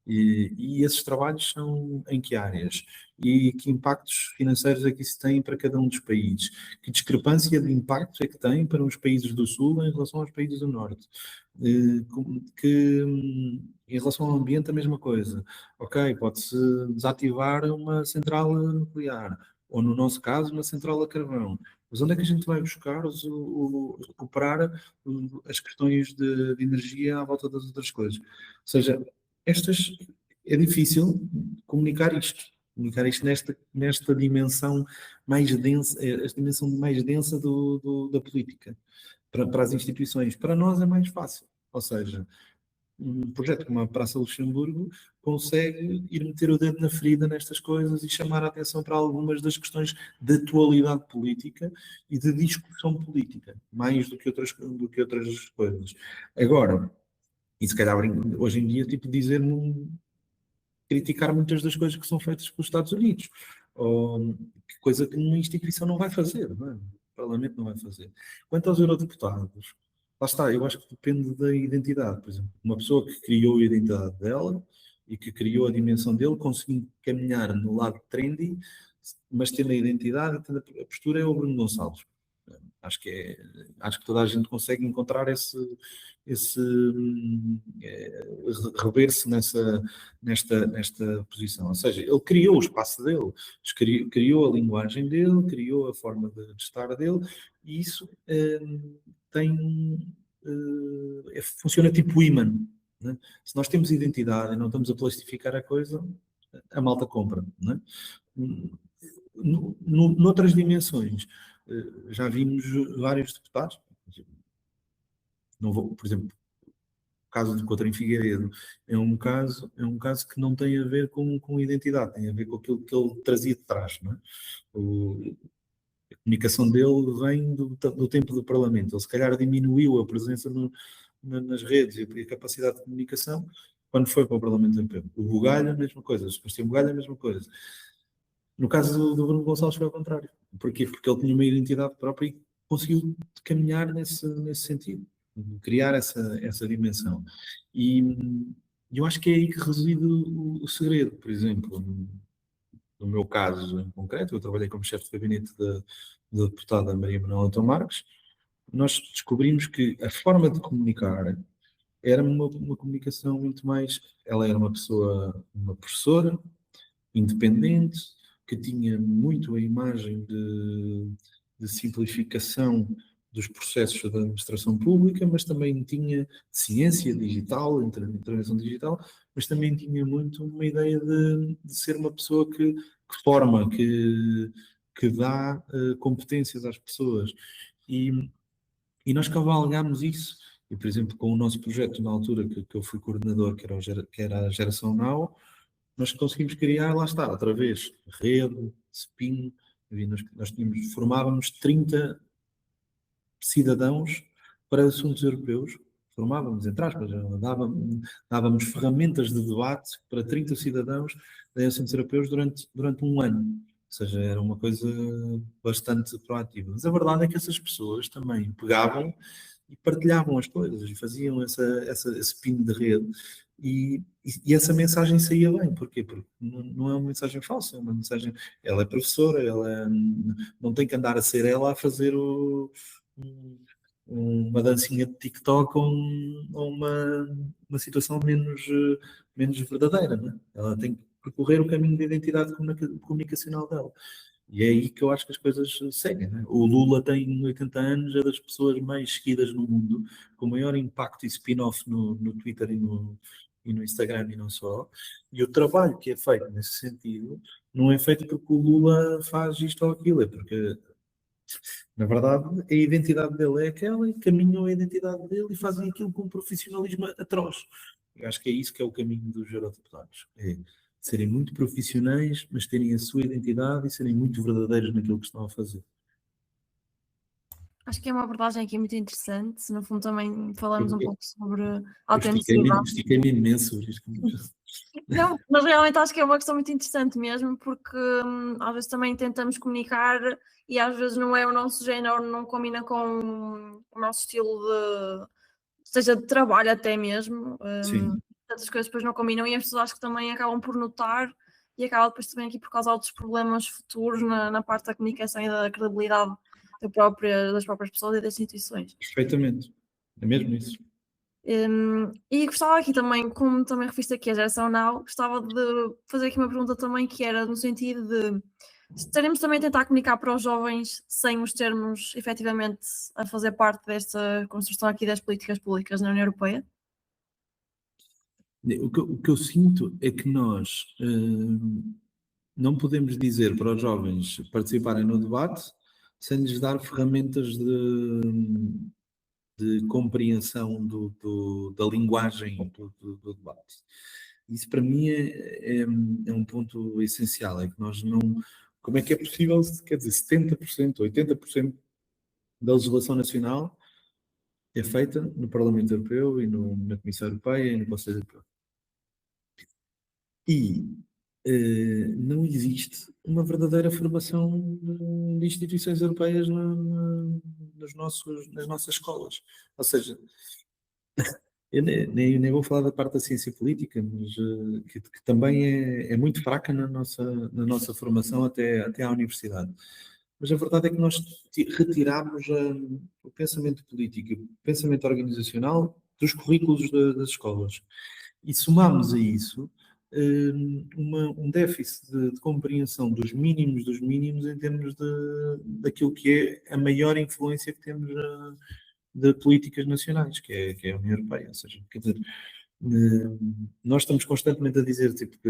E esses trabalhos são em que áreas? E que impactos financeiros é que isso tem para cada um dos países? Que discrepância de impactos é que tem para os países do Sul em relação aos países do Norte? Em relação ao ambiente, a mesma coisa. Ok, pode-se desativar uma central nuclear, ou no nosso caso, uma central a carvão. Mas onde é que a gente vai buscar, recuperar as questões de energia à volta das outras coisas? Ou seja, estas é difícil comunicar isto nesta dimensão mais densa, esta dimensão mais densa da política, para as instituições. Para nós é mais fácil. Ou seja, um projeto como a Praça Luxemburgo consegue ir meter o dedo na ferida nestas coisas e chamar a atenção para algumas das questões de atualidade política e de discussão política, mais do que outras coisas. Agora, e se calhar hoje em dia, tipo, criticar muitas das coisas que são feitas pelos Estados Unidos, ou coisa que uma instituição não vai fazer, não é? O Parlamento não vai fazer. Quanto aos eurodeputados, lá está, eu acho que depende da identidade. Por exemplo, uma pessoa que criou a identidade dela e que criou a dimensão dele, conseguiu caminhar no lado trendy, mas tendo a identidade, tendo a postura, é o Bruno Gonçalves. Acho que toda a gente consegue encontrar esse rever-se nesta posição. Ou seja, ele criou o espaço dele, criou a linguagem dele, criou a forma de estar dele, e isso funciona tipo imã. Né? Se nós temos identidade e não estamos a plastificar a coisa, a malta compra. Né? Noutras dimensões, já vimos vários deputados, não vou, por exemplo, o caso do Coutinho Figueiredo é um caso que não tem a ver com identidade, tem a ver com aquilo que ele trazia de trás, não é? A comunicação dele vem do tempo do Parlamento. Ele se calhar diminuiu a presença nas redes e a capacidade de comunicação quando foi para o Parlamento Europeu. O Bugalho, a mesma coisa. O Sebastião Bugalho, a mesma coisa. No caso do Bruno Gonçalves foi ao contrário. Porquê? Porque ele tinha uma identidade própria e conseguiu caminhar nesse sentido, criar essa dimensão. E eu acho que é aí que reside o segredo. Por exemplo, no meu caso em concreto, eu trabalhei como chefe de gabinete da deputada Maria Manuela Leitão Marques. Nós descobrimos que a forma de comunicar era uma comunicação muito mais. Ela era uma pessoa, uma professora, independente, que tinha muito a imagem de simplificação dos processos da administração pública, mas também tinha ciência digital, intervenção digital, mas também tinha muito uma ideia de ser uma pessoa que forma, que dá competências às pessoas. E nós cavalgámos isso. E, por exemplo, com o nosso projeto, na altura que eu fui coordenador, que era a Geração Now, nós conseguimos criar, lá está, outra vez, rede, spin, nós formávamos 30 cidadãos para assuntos europeus, formávamos, entre aspas, dávamos ferramentas de debate para 30 cidadãos em assuntos europeus durante um ano. Ou seja, era uma coisa bastante proativa. Mas a verdade é que essas pessoas também pegavam e partilhavam as coisas e faziam esse pino de rede. E essa mensagem saía bem. Porquê? Porque não é uma mensagem falsa, é uma mensagem. Ela é professora, não tem que andar a ser ela a fazer uma dancinha de TikTok ou uma situação menos verdadeira. Não é? Ela tem que percorrer o caminho de identidade comunicacional dela. E é aí que eu acho que as coisas seguem. Né? O Lula tem 80 anos, é das pessoas mais seguidas no mundo, com maior impacto e spin-off no Twitter e no Instagram e não só. E o trabalho que é feito nesse sentido não é feito porque o Lula faz isto ou aquilo, é porque, na verdade, a identidade dele é aquela e caminham a identidade dele e fazem aquilo com um profissionalismo atroz. Eu acho que é isso que é o caminho dos eurodeputados. É serem muito profissionais, mas terem a sua identidade e serem muito verdadeiros naquilo que estão a fazer. Acho que é uma abordagem aqui muito interessante. No fundo, também falamos um Eu, pouco sobre eu autenticidade. estiquei-me imenso sobre isto. Não, mas realmente acho que é uma questão muito interessante mesmo, porque às vezes também tentamos comunicar e às vezes não é o nosso género, não combina com o nosso estilo seja de trabalho até mesmo. Sim, Tantas coisas depois não combinam e as pessoas acho que também acabam por notar e acaba depois também aqui por causar outros problemas futuros na parte da comunicação e da credibilidade das próprias pessoas e das instituições. perfeitamente. É mesmo isso. E gostava aqui também, como também referiste aqui a geração Now, gostava de fazer aqui uma pergunta também que era no sentido de estaremos também a tentar comunicar para os jovens sem os termos efetivamente a fazer parte desta construção aqui das políticas públicas na União Europeia? O que eu sinto é que nós não podemos dizer para os jovens participarem no debate sem lhes dar ferramentas de compreensão da linguagem do debate. Isso para mim é um ponto essencial, é que nós não... Como é que é possível, quer dizer, 70%, 80% da legislação nacional é feita no Parlamento Europeu e na Comissão Europeia e no Conselho Europeu. E não existe uma verdadeira formação de instituições europeias nas nossas escolas. Ou seja, eu nem vou falar da parte da ciência política, mas que também é muito fraca na nossa formação até à universidade. Mas a verdade é que nós retiramos o pensamento político, o pensamento organizacional dos currículos das escolas. E somamos a isso um déficit de compreensão dos mínimos em termos daquilo que é a maior influência que temos de políticas nacionais, que é a União Europeia. Ou seja, quer dizer, nós estamos constantemente a dizer tipo, que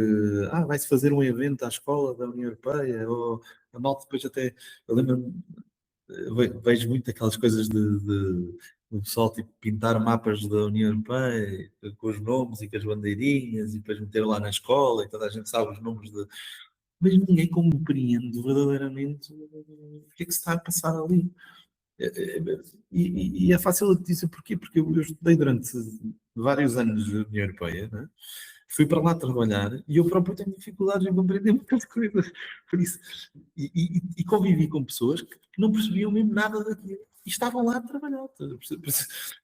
vai-se fazer um evento à escola da União Europeia, ou a malta depois até. Eu lembro-me, vejo muito aquelas coisas do pessoal tipo, pintar mapas da União Europeia com os nomes e com as bandeirinhas e depois meter lá na escola e toda a gente sabe os nomes de. Mas ninguém compreende verdadeiramente o que é que se está a passar ali. E é fácil de dizer porquê, porque eu estudei durante vários anos na União Europeia, né? Fui para lá trabalhar e eu próprio tenho dificuldades em compreender muitas coisas. Por isso, e convivi com pessoas que não percebiam mesmo nada daquilo e estavam lá a trabalhar.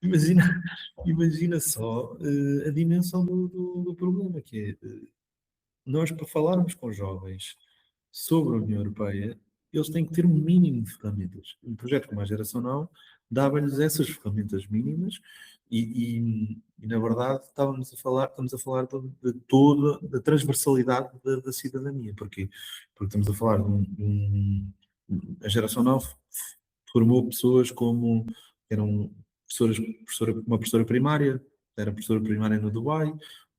Imagina, imagina só a dimensão do problema, que é nós, para falarmos com jovens sobre a União Europeia, eles têm que ter um mínimo de ferramentas. Um projeto como a Geração Não dava-lhes essas ferramentas mínimas e, na verdade, estamos a falar de toda a transversalidade da cidadania. Porquê? Porque estamos a falar a Geração Não formou pessoas como eram uma professora primária, era professora primária no Dubai,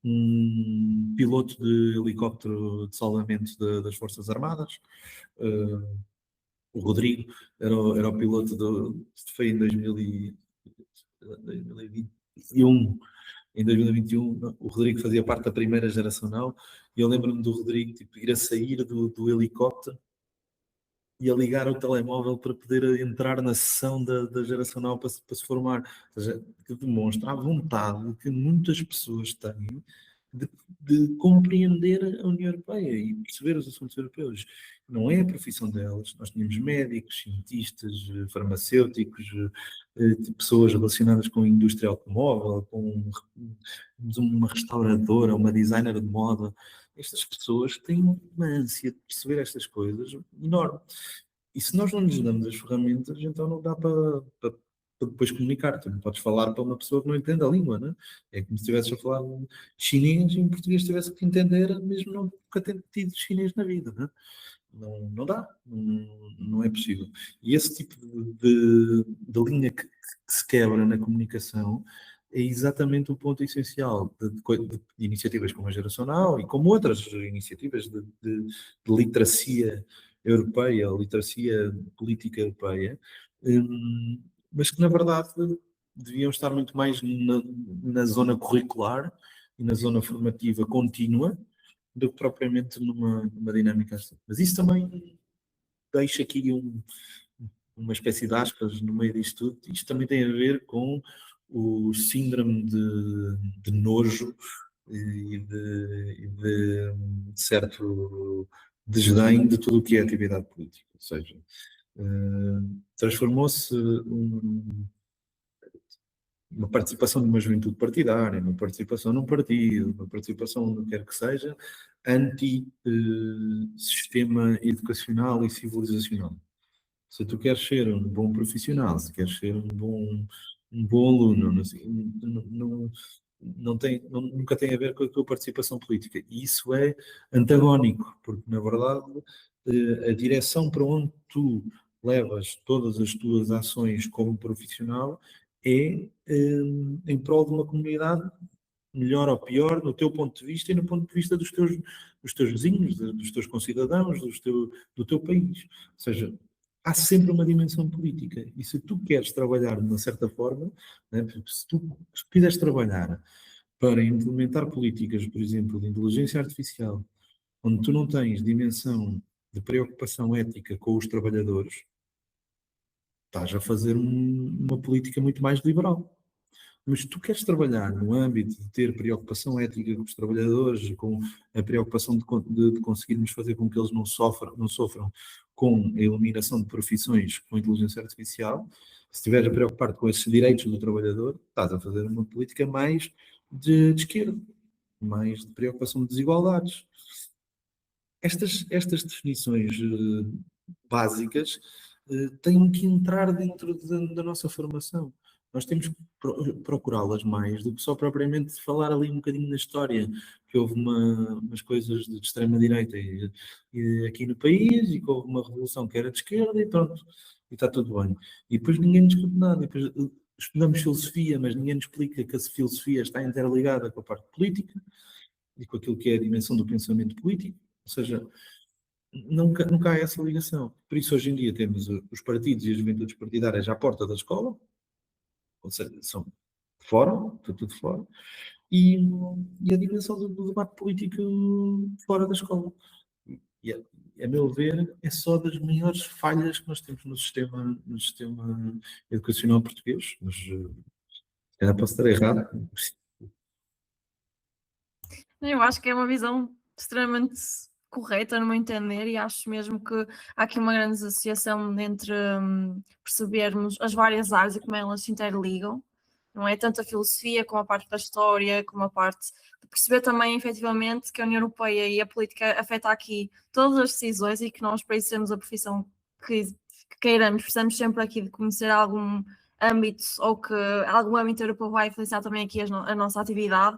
um piloto de helicóptero de salvamento das Forças Armadas, o Rodrigo era o piloto foi em 2021. Em 2021, o Rodrigo fazia parte da primeira geração não, e eu lembro-me do Rodrigo tipo, ir a sair do helicóptero e a ligar o telemóvel para poder entrar na sessão da geração nova para se formar. Ou seja, que demonstra a vontade que muitas pessoas têm de compreender a União Europeia e perceber os assuntos europeus. Não é a profissão delas. Nós tínhamos médicos, cientistas, farmacêuticos, pessoas relacionadas com a indústria automóvel, com uma restauradora, uma designer de moda. Estas pessoas têm uma ânsia de perceber estas coisas enorme. E se nós não nos damos as ferramentas, então não dá para depois comunicar. Tu não podes falar para uma pessoa que não entende a língua, né? É como se estivesse a falar chinês e em português tivesse que entender, mesmo nunca tendo tido chinês na vida, né? Não dá, não é possível. E esse tipo de linha que se quebra na comunicação é exatamente o ponto essencial de iniciativas como a Geração Now e como outras iniciativas de literacia europeia, literacia política europeia, mas que na verdade deviam estar muito mais na zona curricular e na zona formativa contínua do que propriamente numa dinâmica assim. Mas isso também deixa aqui uma espécie de aspas no meio disto tudo. Isto também tem a ver com o síndrome de nojo e de certo desdém de tudo o que é atividade política. Ou seja, transformou-se uma participação de uma juventude partidária, uma participação num partido, uma participação onde quer que seja, anti-sistema educacional e civilizacional. Se tu queres ser um bom profissional, se queres ser um bom aluno, nunca tem a ver com a tua participação política. E isso é antagónico, porque, na verdade, a direção para onde tu levas todas as tuas ações como profissional é em prol de uma comunidade melhor ou pior, no teu ponto de vista e no ponto de vista dos teus vizinhos, dos teus concidadãos, do teu país. Ou seja, há sempre uma dimensão política. E se tu queres trabalhar de uma certa forma, né, se tu quiseres trabalhar para implementar políticas, por exemplo, de inteligência artificial, onde tu não tens dimensão de preocupação ética com os trabalhadores, estás a fazer uma política muito mais liberal. Mas se tu queres trabalhar no âmbito de ter preocupação ética com os trabalhadores, com a preocupação de conseguirmos fazer com que eles não sofram com a eliminação de profissões com inteligência artificial, se estiveres a preocupar-te com esses direitos do trabalhador, estás a fazer uma política mais de esquerda, mais de preocupação de desigualdades. Estas definições básicas têm que entrar dentro da nossa formação. Nós temos que procurá-las mais do que só propriamente falar ali um bocadinho na história, que houve umas coisas de extrema-direita e aqui no país, e que houve uma revolução que era de esquerda, e pronto, e está tudo bem. E depois ninguém discute nada, e depois estudamos filosofia, mas ninguém nos explica que a filosofia está interligada com a parte política e com aquilo que é a dimensão do pensamento político. Ou seja, nunca há essa ligação. Por isso, hoje em dia, temos os partidos e as juventudes partidárias à porta da escola, ou seja, são fora, está tudo fora, e a dimensão do debate político fora da escola. E, a meu ver, é só das maiores falhas que nós temos no sistema educacional português, mas ainda posso estar errado. Eu acho que é uma visão extremamente correta, no meu entender, e acho mesmo que há aqui uma grande associação entre percebermos as várias áreas e como elas se interligam, não é? Tanto a filosofia como a parte da história, como a parte de perceber também, efetivamente, que a União Europeia e a política afeta aqui todas as decisões e que nós, para isso sermos a profissão que queiramos, precisamos sempre aqui de conhecer algum âmbito ou que algum âmbito europeu vai influenciar também aqui a nossa atividade.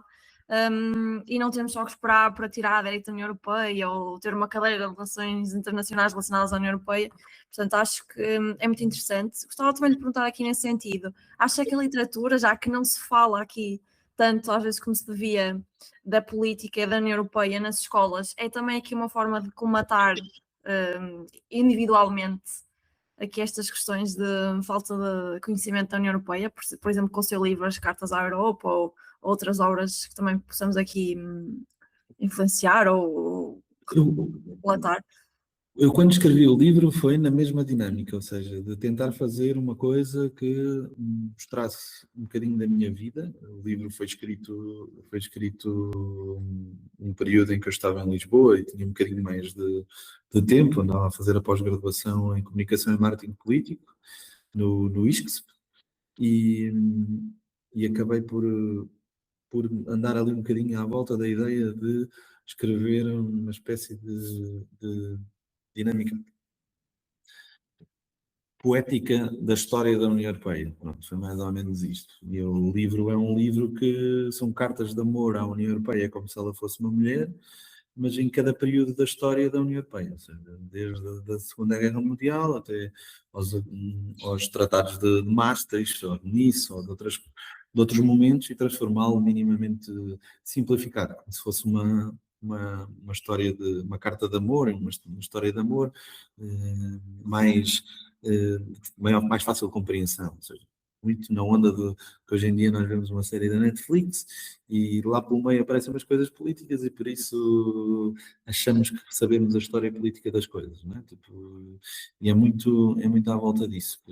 E não temos só que esperar para tirar a direito da União Europeia ou ter uma cadeira de relações internacionais relacionadas à União Europeia. Portanto, acho que é muito interessante. Gostava também de lhe perguntar aqui nesse sentido, acha que a literatura, já que não se fala aqui tanto às vezes como se devia da política e da União Europeia nas escolas, é também aqui uma forma de colmatar individualmente aqui estas questões de falta de conhecimento da União Europeia, por exemplo, com o seu livro As Cartas à Europa ou outras obras que também possamos aqui influenciar ou relatar? Eu, quando escrevi o livro, foi na mesma dinâmica, ou seja, de tentar fazer uma coisa que mostrasse um bocadinho da minha vida. O livro foi escrito num período em que eu estava em Lisboa e tinha um bocadinho mais de tempo, andava a fazer a pós-graduação em Comunicação e Marketing Político, no ISCSP, e acabei por andar ali um bocadinho à volta da ideia de escrever uma espécie de dinâmica poética da história da União Europeia. Pronto, foi mais ou menos isto. E o livro é um livro que são cartas de amor à União Europeia, como se ela fosse uma mulher, mas em cada período da história da União Europeia, ou seja, desde a Segunda Guerra Mundial até aos tratados de Maastricht, ou de Nice, ou de outros momentos, e transformá-lo minimamente simplificado, como se fosse uma história uma carta de amor, uma história de amor mais fácil de compreensão. Ou seja, muito na onda de que hoje em dia nós vemos uma série da Netflix e lá pelo meio aparecem umas coisas políticas e por isso achamos que sabemos a história política das coisas, não é? Tipo, e é muito à volta disso.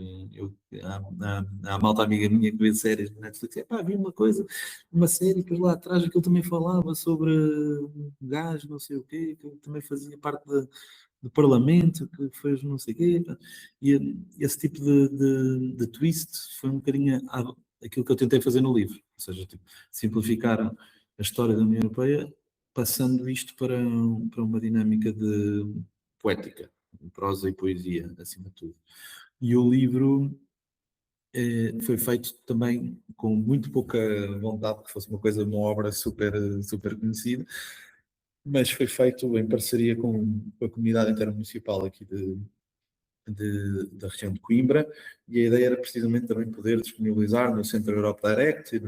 Há malta amiga minha que vê séries na Netflix, pá, vi uma coisa, uma série, depois lá atrás aquilo também falava sobre gás, não sei o quê, que também fazia parte do Parlamento, que fez não sei o quê. Pá. E esse tipo de twist foi um bocadinho aquilo que eu tentei fazer no livro, ou seja, tipo, simplificar a história da União Europeia, passando isto para uma dinâmica de poética, prosa e poesia, acima de tudo. E o livro foi feito também com muito pouca vontade que fosse uma coisa, uma obra super, super conhecida, mas foi feito em parceria com a comunidade intermunicipal aqui da região de Coimbra, e a ideia era precisamente também poder disponibilizar no Centro Europe Direct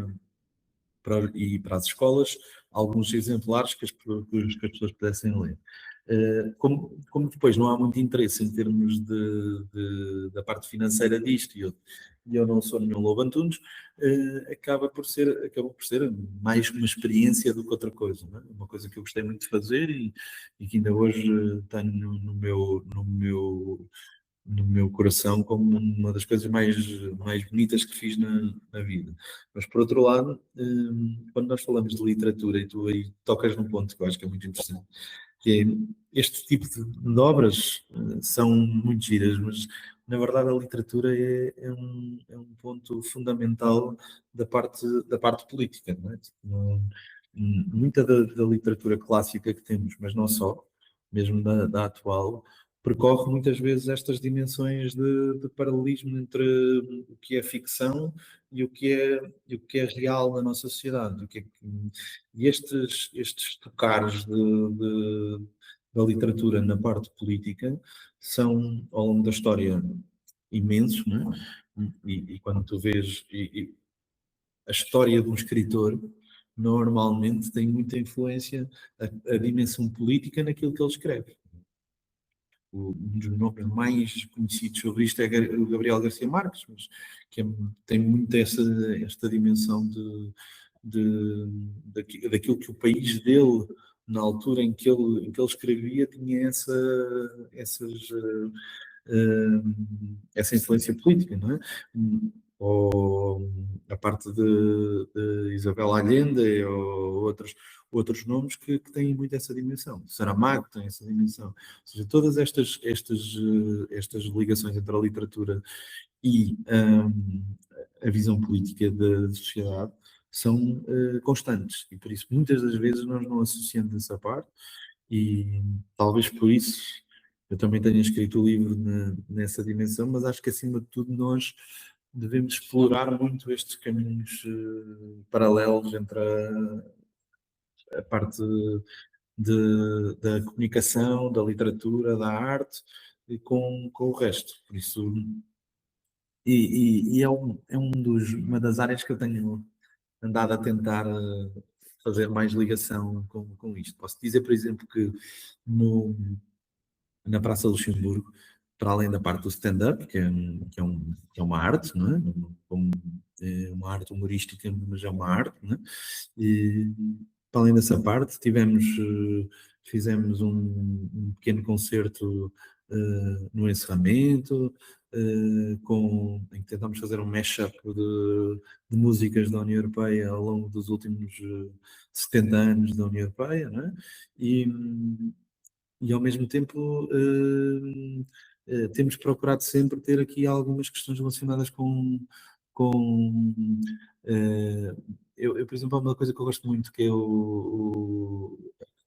para as escolas alguns exemplares que as pessoas pudessem ler. Como depois não há muito interesse em termos da parte financeira disto, e eu não sou nenhum Lobo Antunes, acabou por ser mais uma experiência do que outra coisa. Não é? Uma coisa que eu gostei muito de fazer e que ainda hoje tenho no meu coração como uma das coisas mais bonitas que fiz na vida. Mas, por outro lado, quando nós falamos de literatura, e tu aí tocas num ponto que eu acho que é muito interessante, que é este tipo de obras são muito giras, mas, na verdade, a literatura é um ponto fundamental da parte política. Não é? Muita da literatura clássica que temos, mas não só, mesmo da atual, percorre muitas vezes estas dimensões de paralelismo entre o que é ficção e o que é real na nossa sociedade. E estes tocares da literatura na parte política são, ao longo da história, imensos, não é? E quando tu vês a história de um escritor, normalmente tem muita influência a dimensão política naquilo que ele escreve. Um dos nomes mais conhecidos sobre isto é o Gabriel Garcia Marques, mas tem muito esta dimensão daquilo que o país dele, na altura em que ele escrevia, tinha essa influência política, não é? Ou a parte de Isabel Allende, ou outros nomes que têm muito essa dimensão. Saramago tem essa dimensão. Ou seja, todas estas ligações entre a literatura e a visão política da sociedade são constantes. E por isso, muitas das vezes, nós não associamos essa parte, e talvez por isso eu também tenha escrito o livro nessa dimensão, mas acho que, acima de tudo, nós devemos explorar muito estes caminhos paralelos entre a parte da comunicação, da literatura, da arte, e com o resto. Por isso, e uma das áreas que eu tenho andado a tentar fazer mais ligação com isto. Posso dizer, por exemplo, que na Praça Luxemburgo, para além da parte do stand-up, que é uma arte, não é? É uma arte humorística, mas é uma arte, não é? E, para além dessa parte, fizemos um pequeno concerto no encerramento, em que tentámos fazer um mashup de músicas da União Europeia ao longo dos últimos 70 anos da União Europeia, não é? E ao mesmo tempo temos procurado sempre ter aqui algumas questões relacionadas com por exemplo, há uma coisa que eu gosto muito, que é a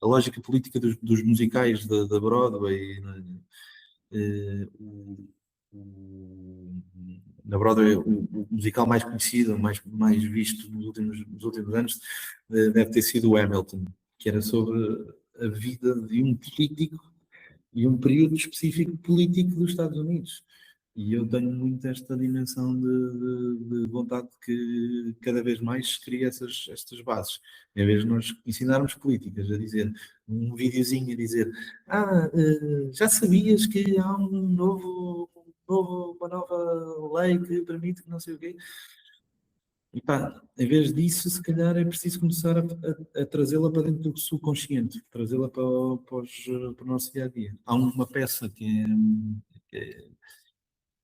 lógica política dos musicais da Broadway, né? Eh, o- o- Na Broadway, o musical mais conhecido, mais visto nos últimos anos, deve ter sido o Hamilton, que era sobre a vida de um político e um período específico político dos Estados Unidos. E eu tenho muito esta dimensão de vontade de que cada vez mais se crie estas bases. Em vez de nós ensinarmos políticas a dizer, um videozinho a dizer, já sabias que há um novo uma nova lei que permite que não sei o quê. E pá, em vez disso, se calhar é preciso começar a trazê-la para dentro do subconsciente, trazê-la para o nosso dia a dia. Há uma peça que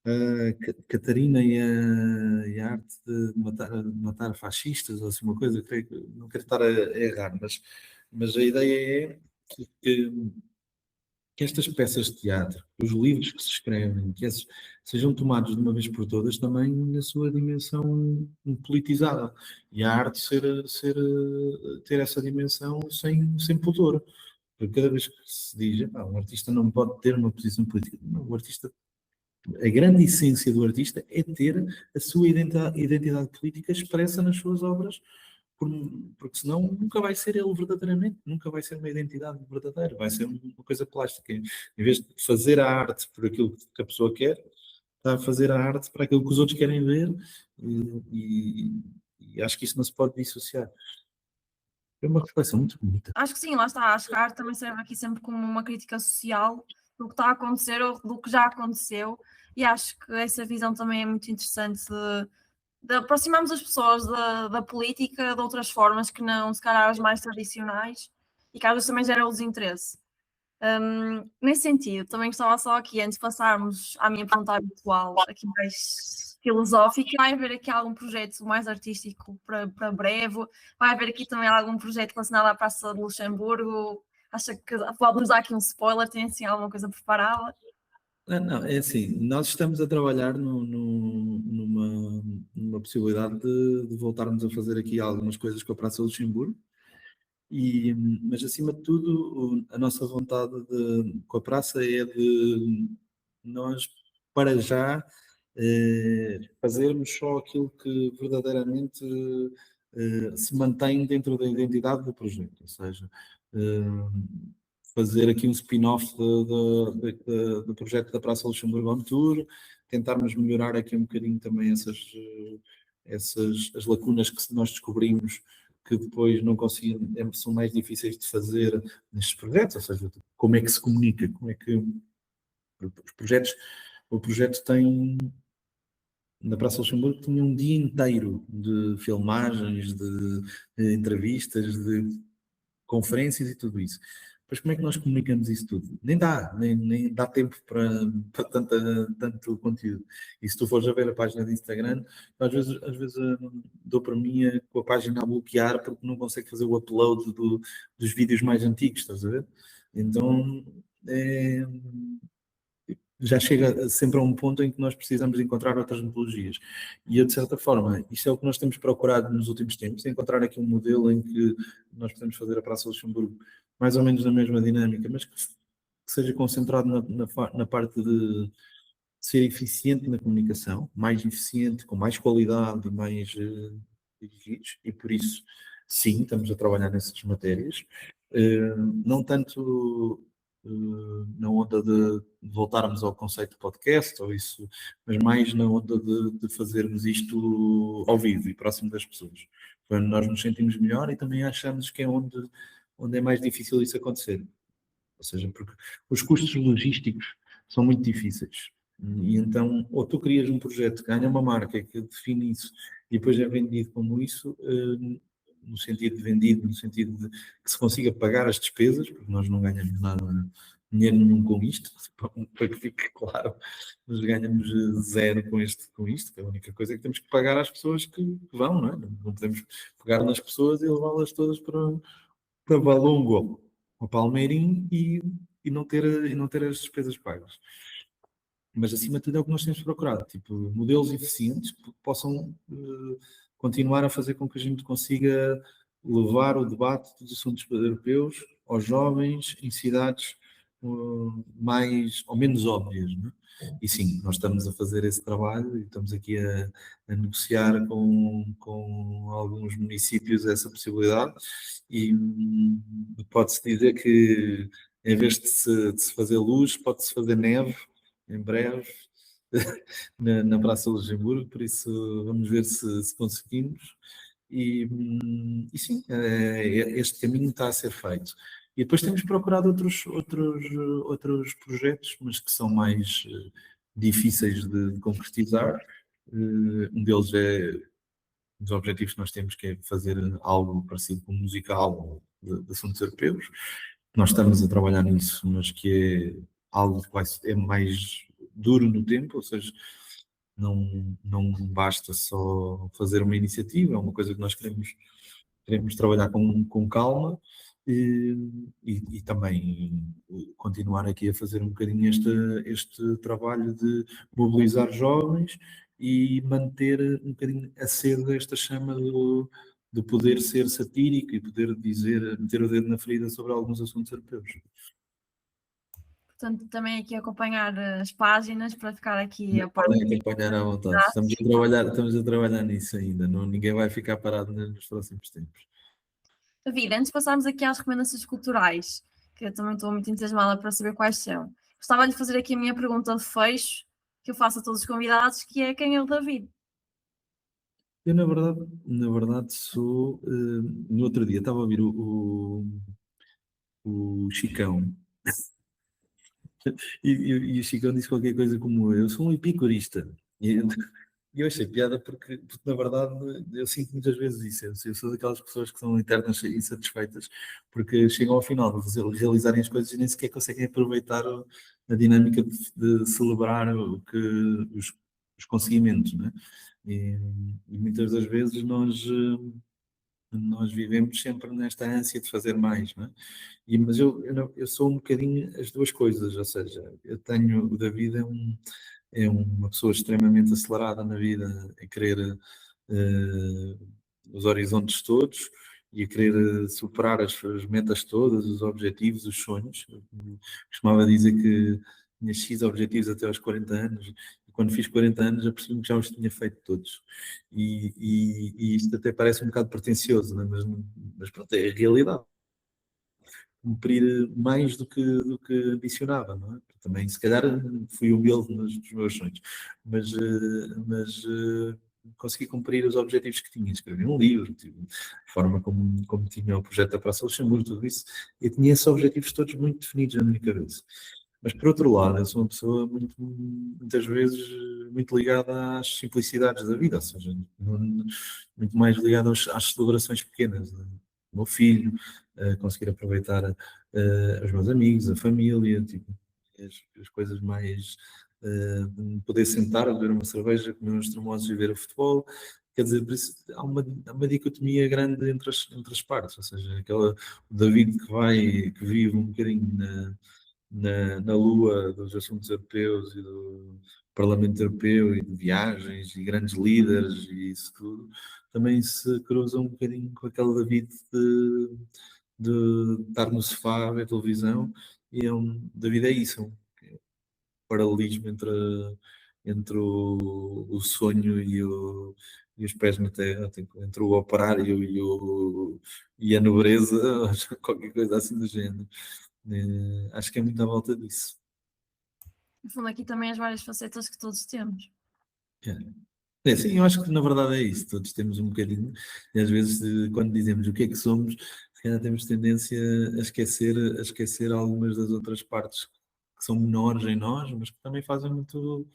é Catarina e a arte de matar fascistas, ou assim, uma coisa, não quero estar a errar, mas a ideia é que, que estas peças de teatro, os livros que se escrevem, que esses sejam tomados de uma vez por todas também na sua dimensão politizada. E a arte ter essa dimensão sem pudor. Porque cada vez que se diz, um artista não pode ter uma posição política. Não, o artista, a grande essência do artista é ter a sua identidade política expressa nas suas obras, porque senão nunca vai ser ele verdadeiramente, nunca vai ser uma identidade verdadeira, vai ser uma coisa plástica. Em vez de fazer a arte por aquilo que a pessoa quer, está a fazer a arte para aquilo que os outros querem ver, e acho que isso não se pode dissociar. É uma reflexão muito bonita. Acho que sim, lá está. Acho que a arte também serve aqui sempre como uma crítica social do que está a acontecer ou do que já aconteceu, e acho que essa visão também é muito interessante de aproximarmos as pessoas da política de outras formas que não, se calhar, as mais tradicionais, e que às vezes também geram o desinteresse. Nesse sentido, também gostava só aqui, antes de passarmos à minha pergunta habitual, aqui mais filosófica, vai haver aqui algum projeto mais artístico para breve? Vai haver aqui também algum projeto relacionado à Praça de Luxemburgo? Acha que pode-nos dar aqui um spoiler? Tem assim alguma coisa preparada? Não, é assim, nós estamos a trabalhar numa possibilidade de voltarmos a fazer aqui algumas coisas com a Praça Luxemburgo, mas acima de tudo a nossa vontade com a praça é de nós, para já, fazermos só aquilo que verdadeiramente se mantém dentro da identidade do projeto, ou seja, fazer aqui um spin-off do projeto da Praça Luxemburgo on Tour, tentarmos melhorar aqui um bocadinho também as lacunas que nós descobrimos que depois não conseguimos, são mais difíceis de fazer nestes projetos, ou seja, como é que se comunica, como é que os projetos, o projeto tem, na Praça Luxemburgo tinha um dia inteiro de filmagens, de entrevistas, de conferências e tudo isso. Mas como é que nós comunicamos isso tudo? Nem dá tempo para tanto conteúdo. E se tu fores a ver a página de Instagram, às vezes dou para mim com a página a bloquear porque não consegue fazer o upload dos vídeos mais antigos, estás a ver? Então, já chega sempre a um ponto em que nós precisamos de encontrar outras metodologias. E eu, de certa forma, isto é o que nós temos procurado nos últimos tempos, encontrar aqui um modelo em que nós podemos fazer a Praça Luxemburgo mais ou menos na mesma dinâmica, mas que seja concentrado na parte de ser eficiente na comunicação, mais eficiente, com mais qualidade e mais dirigidos, e por isso, sim, estamos a trabalhar nessas matérias. Não tanto na onda de voltarmos ao conceito de podcast, ou isso, mas mais na onda de fazermos isto ao vivo e próximo das pessoas. Quando nós nos sentimos melhor e também achamos que é onde é mais difícil isso acontecer. Ou seja, porque os custos logísticos são muito difíceis. E então, ou tu crias um projeto que ganha uma marca que define isso e depois é vendido como isso, no sentido de vendido, no sentido de que se consiga pagar as despesas, porque nós não ganhamos nada, dinheiro nenhum com isto, para que fique claro, nós ganhamos zero com isto, que a única coisa é que temos que pagar às pessoas que vão, não é? Não podemos pegar nas pessoas e levá-las todas para Valongo ou Palmeirim e não ter as despesas pagas. Mas acima de tudo é o que nós temos procurado, tipo, modelos eficientes que possam continuar a fazer com que a gente consiga levar o debate dos assuntos europeus aos jovens em cidades mais ou menos óbvias, não é? E sim, nós estamos a fazer esse trabalho e estamos aqui a negociar com alguns municípios essa possibilidade e pode-se dizer que em vez de se fazer luz, pode-se fazer neve em breve na Praça Luxemburgo, por isso vamos ver se conseguimos. E sim, este caminho está a ser feito. E depois temos procurado outros projetos, mas que são difíceis de concretizar. Um deles é dos objetivos que nós temos, que é fazer algo parecido com um musical de assuntos europeus. Nós estamos a trabalhar nisso, mas que é algo que é mais duro no tempo, ou seja, não basta só fazer uma iniciativa, é uma coisa que nós queremos trabalhar com calma e também continuar aqui a fazer um bocadinho este trabalho de mobilizar jovens e manter um bocadinho acesa esta chama de poder ser satírico e poder dizer, meter o dedo na ferida sobre alguns assuntos europeus. Portanto, também aqui acompanhar as páginas para ficar aqui a par. Podem acompanhar à vontade. Estamos a trabalhar nisso ainda. Não, ninguém vai ficar parado nos próximos tempos. David, antes de passarmos aqui às recomendações culturais, que eu também estou muito entusiasmada para saber quais são, gostava de fazer aqui a minha pergunta de fecho, que eu faço a todos os convidados, que é: quem é o David? Eu, na verdade sou. No outro dia estava a ouvir o Chicão e o Chicão disse qualquer coisa como: eu sou um epicurista. E eu achei piada porque, na verdade, eu sinto muitas vezes isso. Eu sou daquelas pessoas que são eternas e insatisfeitas porque chegam ao final de realizarem as coisas e nem sequer conseguem aproveitar a dinâmica de celebrar os conseguimentos, não é? E muitas das vezes nós vivemos sempre nesta ânsia de fazer mais, não é? Mas eu sou um bocadinho as duas coisas, ou seja, o David é uma pessoa extremamente acelerada na vida, a querer os horizontes todos e a querer superar as metas todas, os objetivos, os sonhos. Eu costumava dizer que tinha X objetivos até aos 40 anos, e quando fiz 40 anos já percebi que já os tinha feito todos. E isto até parece um bocado pretencioso, não é? Mas pronto, é a realidade. Cumprir mais do que ambicionava, não é? Também, se calhar, fui humilde nos meus sonhos, mas consegui cumprir os objetivos que tinha. Escrevi um livro, a forma como tinha o projeto da Praça Luxemburgo, tudo isso. Eu tinha esses objetivos todos muito definidos na minha cabeça. Mas, por outro lado, eu sou uma pessoa muitas vezes muito ligada às simplicidades da vida, ou seja, muito mais ligada às celebrações pequenas. O meu filho, conseguir aproveitar os meus amigos, a família, tipo, as coisas mais. Poder sentar, beber uma cerveja, comer uns tremosos e ver o futebol. Quer dizer, por isso, há uma dicotomia grande entre as partes, ou seja, o David que vive um bocadinho na lua dos assuntos europeus e do Parlamento Europeu e de viagens e grandes líderes e isso tudo, também se cruza um bocadinho com aquele David de estar no sofá a ver televisão e David é isso, um paralelismo entre o sonho e os pés na terra, tipo, entre o operário e a nobreza, qualquer coisa assim do género. Acho que é muito à volta disso. No fundo, aqui também as várias facetas que todos temos. Sim, eu acho que na verdade é isso, todos temos um bocadinho, e às vezes quando dizemos o que é que somos, se calhar temos tendência a esquecer algumas das outras partes que são menores em nós, mas que também fazem muito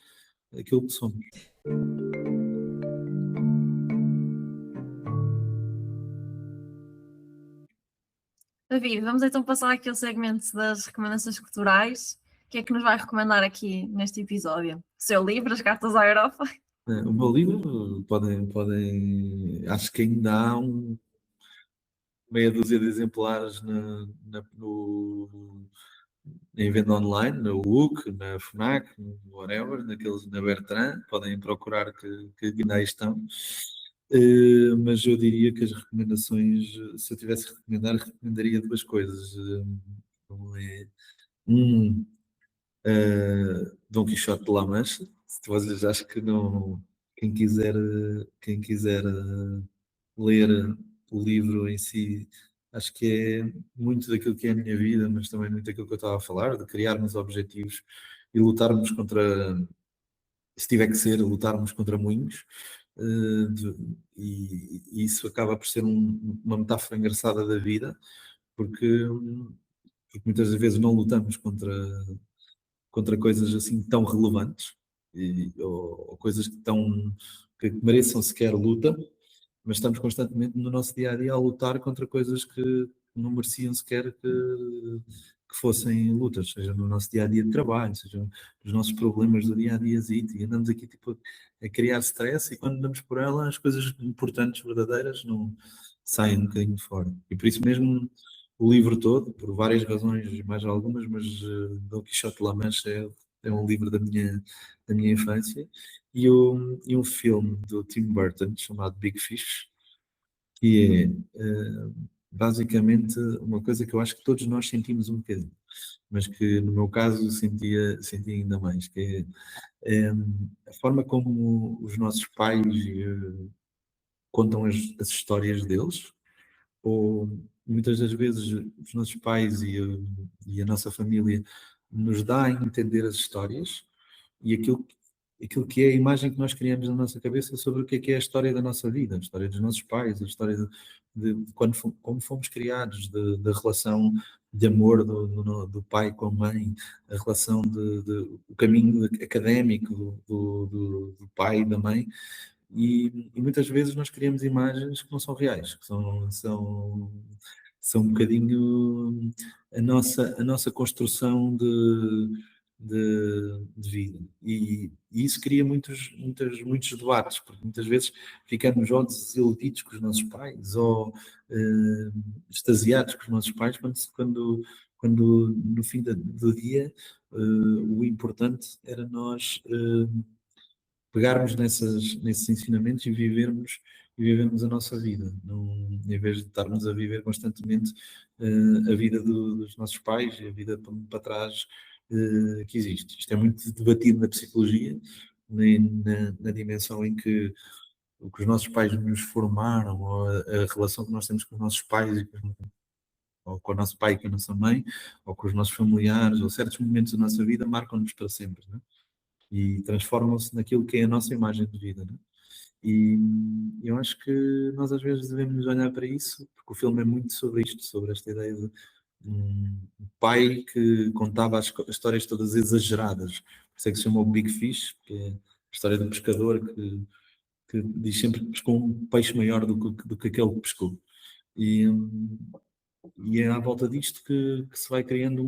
aquilo que somos. David, vamos então passar aqui ao segmento das recomendações culturais. O que é que nos vai recomendar aqui neste episódio? O seu livro, As Cartas à Europa? O meu livro, acho que ainda há meia dúzia de exemplares em venda online, no UC, na FNAC, no whatever, na Bertrand, podem procurar que ainda aí estão. Mas eu diria que as recomendações, se eu tivesse que recomendar, recomendaria duas coisas. Um, Dom Quixote de La Mancha, se vocês acho que não, quem quiser ler o livro em si, acho que é muito daquilo que é a minha vida, mas também muito daquilo que eu estava a falar, de criarmos objetivos e lutarmos contra, se tiver que ser, lutarmos contra moinhos. E isso acaba por ser uma metáfora engraçada da vida, porque muitas vezes não lutamos contra coisas assim tão relevantes. ou coisas que mereçam sequer luta, mas estamos constantemente no nosso dia a dia a lutar contra coisas que não mereciam sequer que fossem lutas, seja no nosso dia a dia de trabalho, seja nos nossos problemas do dia a dia, e andamos aqui tipo a criar stress, e quando andamos por ela, as coisas importantes, verdadeiras, não saem um bocadinho de fora. E por isso mesmo o livro todo, por várias razões, mais algumas, mas Dom Quixote de La Mancha é um livro da minha infância, e um filme do Tim Burton chamado Big Fish, que é basicamente uma coisa que eu acho que todos nós sentimos um bocadinho, mas que no meu caso sentia ainda mais, que é a forma como os nossos pais contam as histórias deles, ou muitas das vezes os nossos pais e a nossa família nos dá a entender as histórias, e aquilo que é a imagem que nós criamos na nossa cabeça sobre o que é a história da nossa vida, a história dos nossos pais, a história de quando como fomos criados, da relação de amor do pai com a mãe, a relação o caminho académico do pai e da mãe, e muitas vezes nós criamos imagens que não são reais, que são um bocadinho a nossa construção de vida. E isso cria muitos debates, porque muitas vezes ficamos ou desiludidos com os nossos pais, ou extasiados com os nossos pais, quando no fim do dia o importante era nós pegarmos nesses ensinamentos e vivermos a nossa vida, não, em vez de estarmos a viver constantemente a vida dos nossos pais e a vida para trás que existe. Isto é muito debatido na psicologia, na dimensão em que o que os nossos pais nos formaram, ou a relação que nós temos com os nossos pais, ou com o nosso pai e com a nossa mãe, ou com os nossos familiares, ou certos momentos da nossa vida marcam-nos para sempre, não é? E transformam-se naquilo que é a nossa imagem de vida, né? E eu acho que nós às vezes devemos olhar para isso, porque o filme é muito sobre isto, sobre esta ideia de um pai que contava as histórias todas exageradas. Por isso é que se chama o Big Fish, que é a história do pescador que diz sempre que pescou um peixe maior do que aquele que pescou. E é à volta disto que se vai criando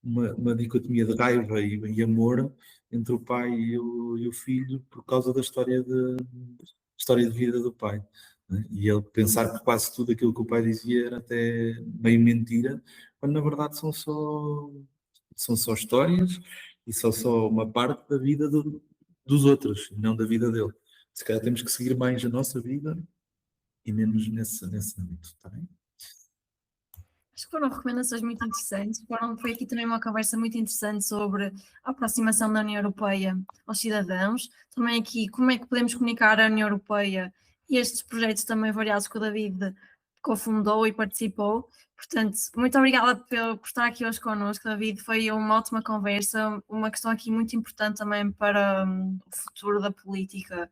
uma dicotomia de raiva e amor entre o pai e o filho por causa da história de vida do pai, né? E ele pensar que quase tudo aquilo que o pai dizia era até meio mentira, quando na verdade são só histórias e são só uma parte da vida dos outros, e não da vida dele. Se calhar temos que seguir mais a nossa vida e menos nesse âmbito, está bem? Acho que foram recomendações muito interessantes. Foi aqui também uma conversa muito interessante sobre a aproximação da União Europeia aos cidadãos. Também aqui como é que podemos comunicar a União Europeia e estes projetos também variados que o David cofundou e participou. Portanto, muito obrigada por estar aqui hoje connosco, David. Foi uma ótima conversa, uma questão aqui muito importante também para o futuro da política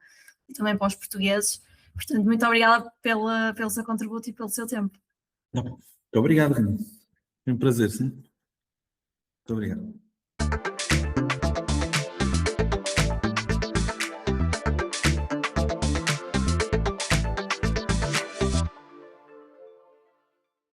e também para os portugueses. Portanto, muito obrigada pelo seu contributo e pelo seu tempo. Muito obrigado, Renan. Foi um prazer, sim. Muito obrigado.